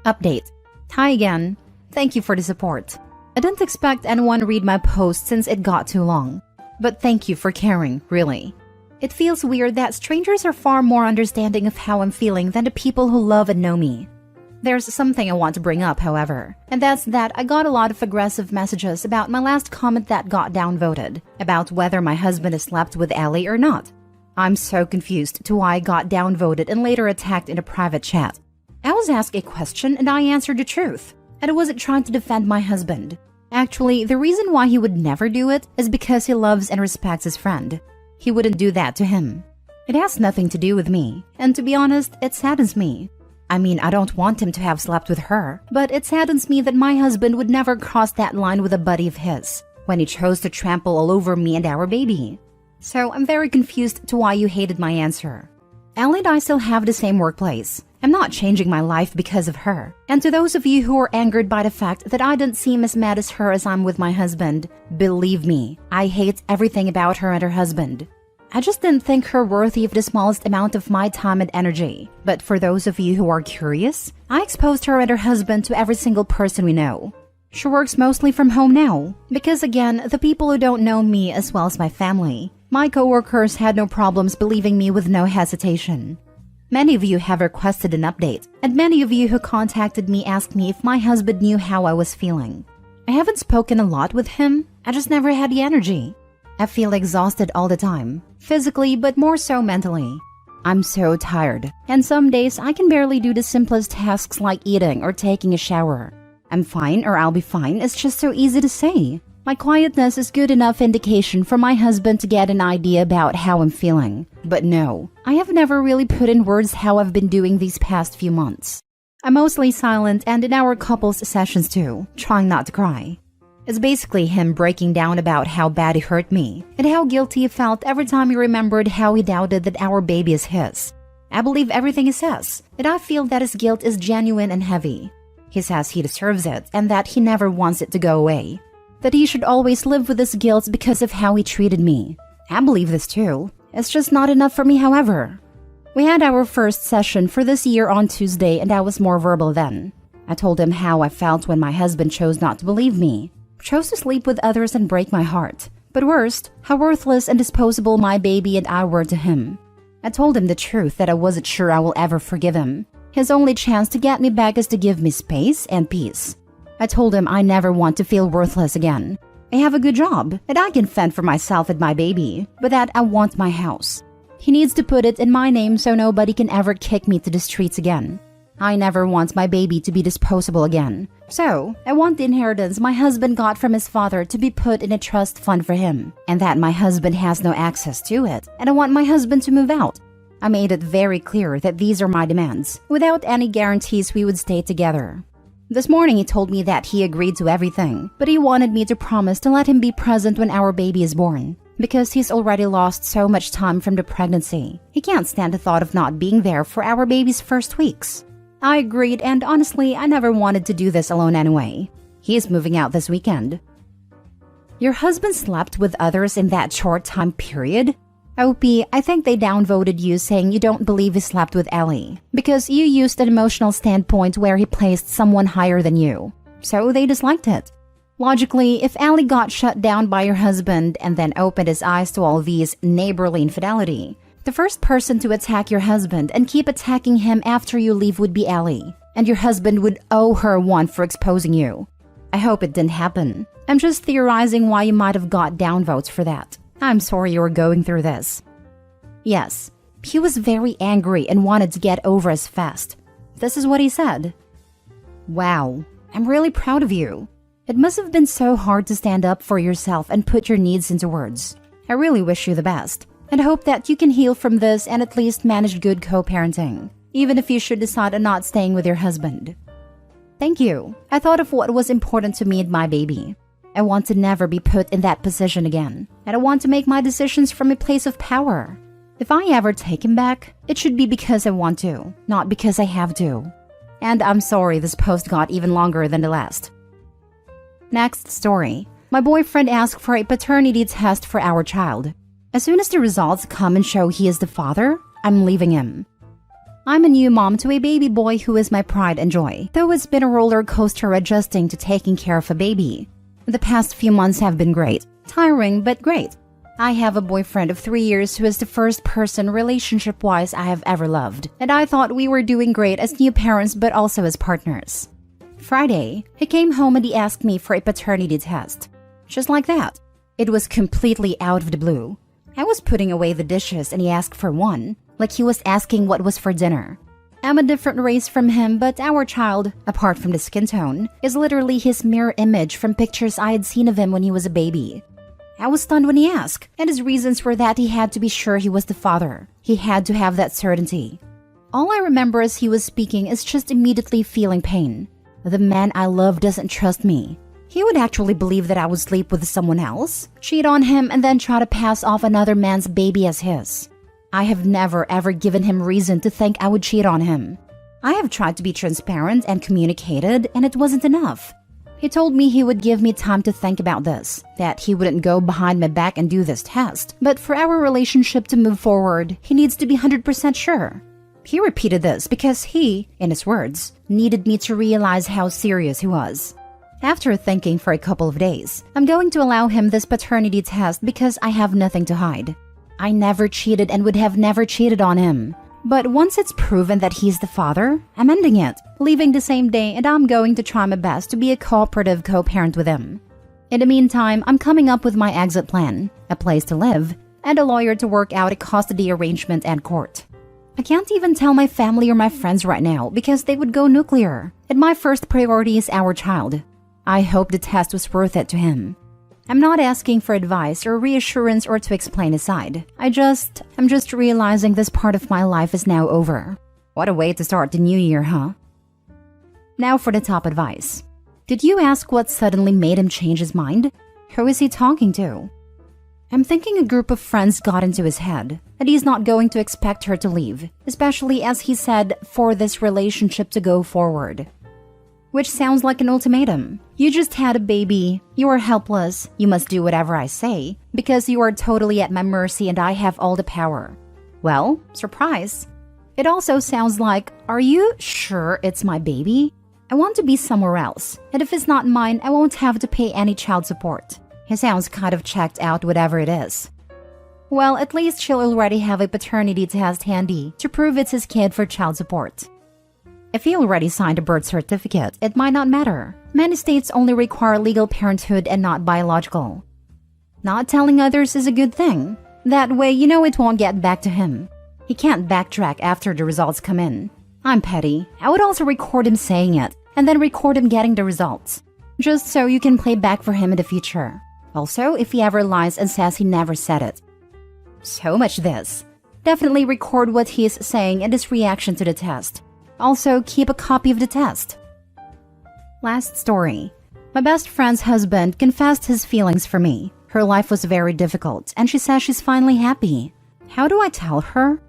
Update. Hi again. Thank you for the support. I didn't expect anyone to read my post since it got too long. But thank you for caring, really. It feels weird that strangers are far more understanding of how I'm feeling than the people who love and know me. There's something I want to bring up, however, and that's that I got a lot of aggressive messages about my last comment that got downvoted, about whether my husband has slept with Ali or not. I'm so confused to why I got downvoted and later attacked in a private chat. I was asked a question and I answered the truth, and I wasn't trying to defend my husband. Actually, the reason why he would never do it is because he loves and respects his friend. He wouldn't do that to him. It has nothing to do with me, and to be honest, it saddens me. I mean, I don't want him to have slept with her, but it saddens me that my husband would never cross that line with a buddy of his, when he chose to trample all over me and our baby. So I'm very confused to why you hated my answer. Ali and I still have the same workplace. I'm not changing my life because of her. And to those of you who are angered by the fact that I didn't seem as mad as her as I'm with my husband, believe me, I hate everything about her and her husband. I just didn't think her worthy of the smallest amount of my time and energy. But for those of you who are curious, I exposed her and her husband to every single person we know. She works mostly from home now, because again, the people who don't know me as well as my family, My coworkers had no problems believing me with no hesitation. Many of you have requested an update, and many of you who contacted me asked me if my husband knew how I was feeling. I haven't spoken a lot with him, I just never had the energy. I feel exhausted all the time, physically but more so mentally. I'm so tired, and some days I can barely do the simplest tasks like eating or taking a shower. I'm fine or I'll be fine is just so easy to say. My quietness is good enough indication for my husband to get an idea about how I'm feeling. But no, I have never really put in words how I've been doing these past few months. I'm mostly silent and in our couple's sessions too, trying not to cry. It's basically him breaking down about how bad he hurt me and how guilty he felt every time he remembered how he doubted that our baby is his. I believe everything he says, and I feel that his guilt is genuine and heavy. He says he deserves it and that he never wants it to go away. That he should always live with this guilt because of how he treated me. I believe this too. It's just not enough for me, however. We had our first session for this year on Tuesday and I was more verbal then. I told him how I felt when my husband chose not to believe me, chose to sleep with others and break my heart. But worst, how worthless and disposable my baby and I were to him. I told him the truth that I wasn't sure I will ever forgive him. His only chance to get me back is to give me space and peace. I told him I never want to feel worthless again. I have a good job, and I can fend for myself and my baby, but that I want my house. He needs to put it in my name so nobody can ever kick me to the streets again. I never want my baby to be disposable again. So, I want the inheritance my husband got from his father to be put in a trust fund for him, and that my husband has no access to it, and I want my husband to move out. I made it very clear that these are my demands, without any guarantees we would stay together. This morning he told me that he agreed to everything, but he wanted me to promise to let him be present when our baby is born, because he's already lost so much time from the pregnancy. He can't stand the thought of not being there for our baby's first weeks. I agreed, and honestly, I never wanted to do this alone anyway. He is moving out this weekend. Your husband slept with others in that short time period? OP, I think they downvoted you saying you don't believe he slept with Ellie, because you used an emotional standpoint where he placed someone higher than you. So they disliked it. Logically, if Ellie got shut down by your husband and then opened his eyes to all these neighborly infidelity, the first person to attack your husband and keep attacking him after you leave would be Ellie, and your husband would owe her one for exposing you. I hope it didn't happen. I'm just theorizing why you might have got downvotes for that. I'm sorry you were going through this. Yes, he was very angry and wanted to get over us fast. This is what he said. Wow, I'm really proud of you. It must have been so hard to stand up for yourself and put your needs into words. I really wish you the best, and hope that you can heal from this and at least manage good co-parenting, even if you should decide on not staying with your husband. Thank you. I thought of what was important to me and my baby. I want to never be put in that position again, and I want to make my decisions from a place of power. If I ever take him back, it should be because I want to, not because I have to. And I'm sorry this post got even longer than the last. Next story. My boyfriend asked for a paternity test for our child. As soon as the results come and show he is the father, I'm leaving him. I'm a new mom to a baby boy who is my pride and joy, though it's been a roller coaster adjusting to taking care of a baby. The past few months have been great. Tiring, but great. I have a boyfriend of 3 years who is the first person relationship-wise I have ever loved, and I thought we were doing great as new parents but also as partners. Friday, he came home and he asked me for a paternity test. Just like that. It was completely out of the blue. I was putting away the dishes and he asked for one, like he was asking what was for dinner. I'm a different race from him, but our child, apart from the skin tone, is literally his mirror image from pictures I had seen of him when he was a baby. I was stunned when he asked, and his reasons were that he had to be sure he was the father. He had to have that certainty. All I remember as he was speaking is just immediately feeling pain. The man I love doesn't trust me. He would actually believe that I would sleep with someone else, cheat on him, and then try to pass off another man's baby as his. I have never ever given him reason to think I would cheat on him. I have tried to be transparent and communicated, and it wasn't enough. He told me he would give me time to think about this, that he wouldn't go behind my back and do this test, but for our relationship to move forward, he needs to be 100% sure. He repeated this because he, in his words, needed me to realize how serious he was. After thinking for a couple of days, I'm going to allow him this paternity test because I have nothing to hide. I never cheated and would have never cheated on him. But once it's proven that he's the father, I'm ending it, leaving the same day, and I'm going to try my best to be a cooperative co-parent with him. In the meantime, I'm coming up with my exit plan, a place to live, and a lawyer to work out a custody arrangement and court. I can't even tell my family or my friends right now because they would go nuclear, and my first priority is our child. I hope the test was worth it to him. I'm not asking for advice or reassurance or to explain his side. I'm just realizing this part of my life is now over. What a way to start the new year, huh? Now for the top advice. Did you ask what suddenly made him change his mind? Who is he talking to? I'm thinking a group of friends got into his head, and he's not going to expect her to leave, especially as he said for this relationship to go forward. Which sounds like an ultimatum. You just had a baby, you are helpless, you must do whatever I say, because you are totally at my mercy and I have all the power. Well, surprise. It also sounds like, are you sure it's my baby? I want to be somewhere else, and if it's not mine, I won't have to pay any child support. He sounds kind of checked out whatever it is. Well, at least she'll already have a paternity test handy to prove it's his kid for child support. If he already signed a birth certificate, it might not matter. Many states only require legal parenthood and not biological. Not telling others is a good thing. That way, you know it won't get back to him. He can't backtrack after the results come in. I'm petty. I would also record him saying it, and then record him getting the results. Just so you can play back for him in the future. Also, if he ever lies and says he never said it. So much this. Definitely record what he is saying and his reaction to the test. Also, keep a copy of the test. Last story. My best friend's husband confessed his feelings for me. Her life was very difficult, and she says she's finally happy. How do I tell her?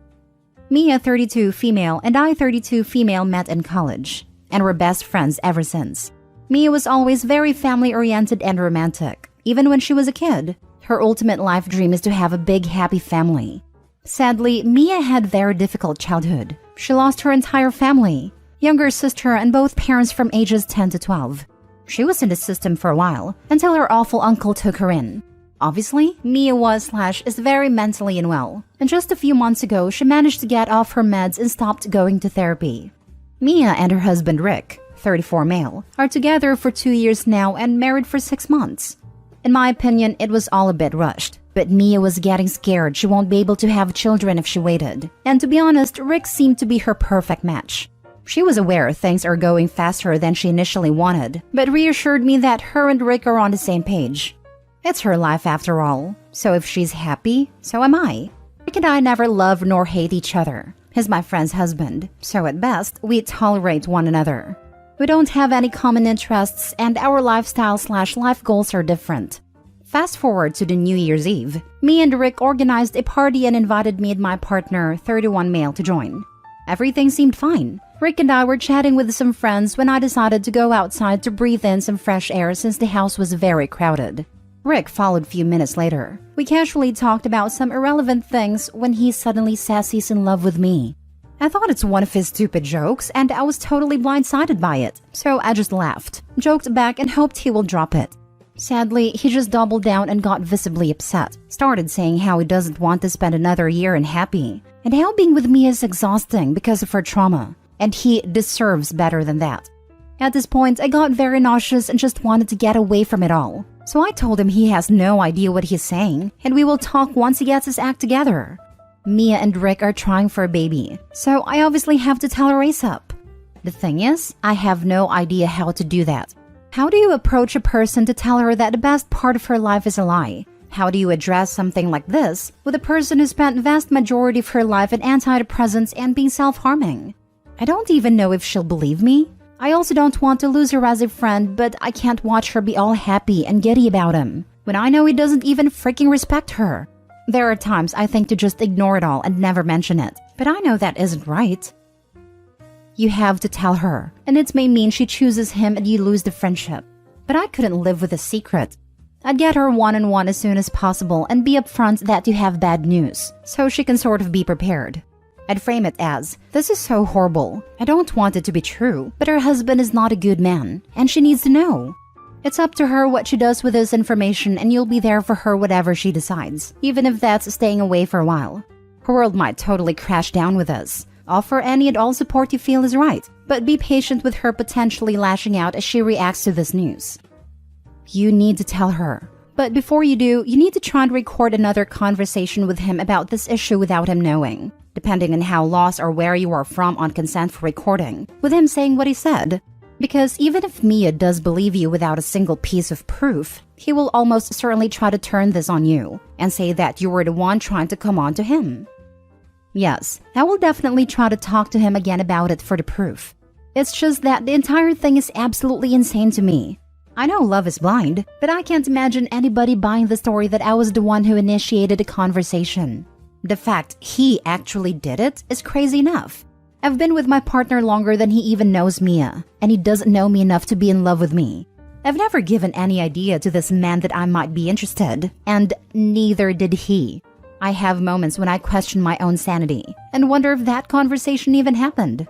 Mia, 32, female, and I, 32, female, met in college, and were best friends ever since. Mia was always very family-oriented and romantic, even when she was a kid. Her ultimate life dream is to have a big, happy family. Sadly, Mia had very difficult childhood. She lost her entire family, younger sister and both parents from ages 10 to 12. She was in the system for a while, until her awful uncle took her in. Obviously, Mia is very mentally unwell, and just a few months ago she managed to get off her meds and stopped going to therapy. Mia and her husband Rick, 34 male, are together for 2 years now and married for 6 months. In my opinion, it was all a bit rushed. But Mia was getting scared she won't be able to have children if she waited. And to be honest, Rick seemed to be her perfect match. She was aware things are going faster than she initially wanted, but reassured me that her and Rick are on the same page. It's her life after all, so if she's happy, so am I. Rick and I never love nor hate each other. He's my friend's husband, so at best, we tolerate one another. We don't have any common interests and our lifestyle/life goals are different. Fast forward to the New Year's Eve, me and Rick organized a party and invited me and my partner, 31 male, to join. Everything seemed fine. Rick and I were chatting with some friends when I decided to go outside to breathe in some fresh air since the house was very crowded. Rick followed a few minutes later. We casually talked about some irrelevant things when he suddenly says he's in love with me. I thought it's one of his stupid jokes and I was totally blindsided by it, so I just laughed, joked back and hoped he will drop it. Sadly, he just doubled down and got visibly upset, started saying how he doesn't want to spend another year unhappy, and how being with me is exhausting because of her trauma, and he deserves better than that. At this point, I got very nauseous and just wanted to get away from it all. So I told him he has no idea what he's saying, and we will talk once he gets his act together. Mia and Rick are trying for a baby, so I obviously have to tell her ASAP. The thing is, I have no idea how to do that. How do you approach a person to tell her that the best part of her life is a lie? How do you address something like this with a person who spent the vast majority of her life in antidepressants and being self-harming? I don't even know if she'll believe me. I also don't want to lose her as a friend, but I can't watch her be all happy and giddy about him, when I know he doesn't even freaking respect her. There are times I think to just ignore it all and never mention it, but I know that isn't right. You have to tell her, and it may mean she chooses him and you lose the friendship. But I couldn't live with a secret. I'd get her one-on-one as soon as possible and be upfront that you have bad news, so she can sort of be prepared. I'd frame it as, this is so horrible. I don't want it to be true, but her husband is not a good man, and she needs to know. It's up to her what she does with this information, and you'll be there for her whatever she decides, even if that's staying away for a while. Her world might totally crash down with us. Offer any and all support you feel is right, but be patient with her potentially lashing out as she reacts to this news. You need to tell her. But before you do, you need to try and record another conversation with him about this issue without him knowing, depending on how lost or where you are from on consent for recording, with him saying what he said. Because even if Mia does believe you without a single piece of proof, he will almost certainly try to turn this on you and say that you were the one trying to come on to him. Yes, I will definitely try to talk to him again about it for the proof. It's just that the entire thing is absolutely insane to me. I know love is blind, but I can't imagine anybody buying the story that I was the one who initiated the conversation. The fact he actually did it is crazy enough. I've been with my partner longer than he even knows Mia, and he doesn't know me enough to be in love with me. I've never given any idea to this man that I might be interested, and neither did he. I have moments when I question my own sanity and wonder if that conversation even happened.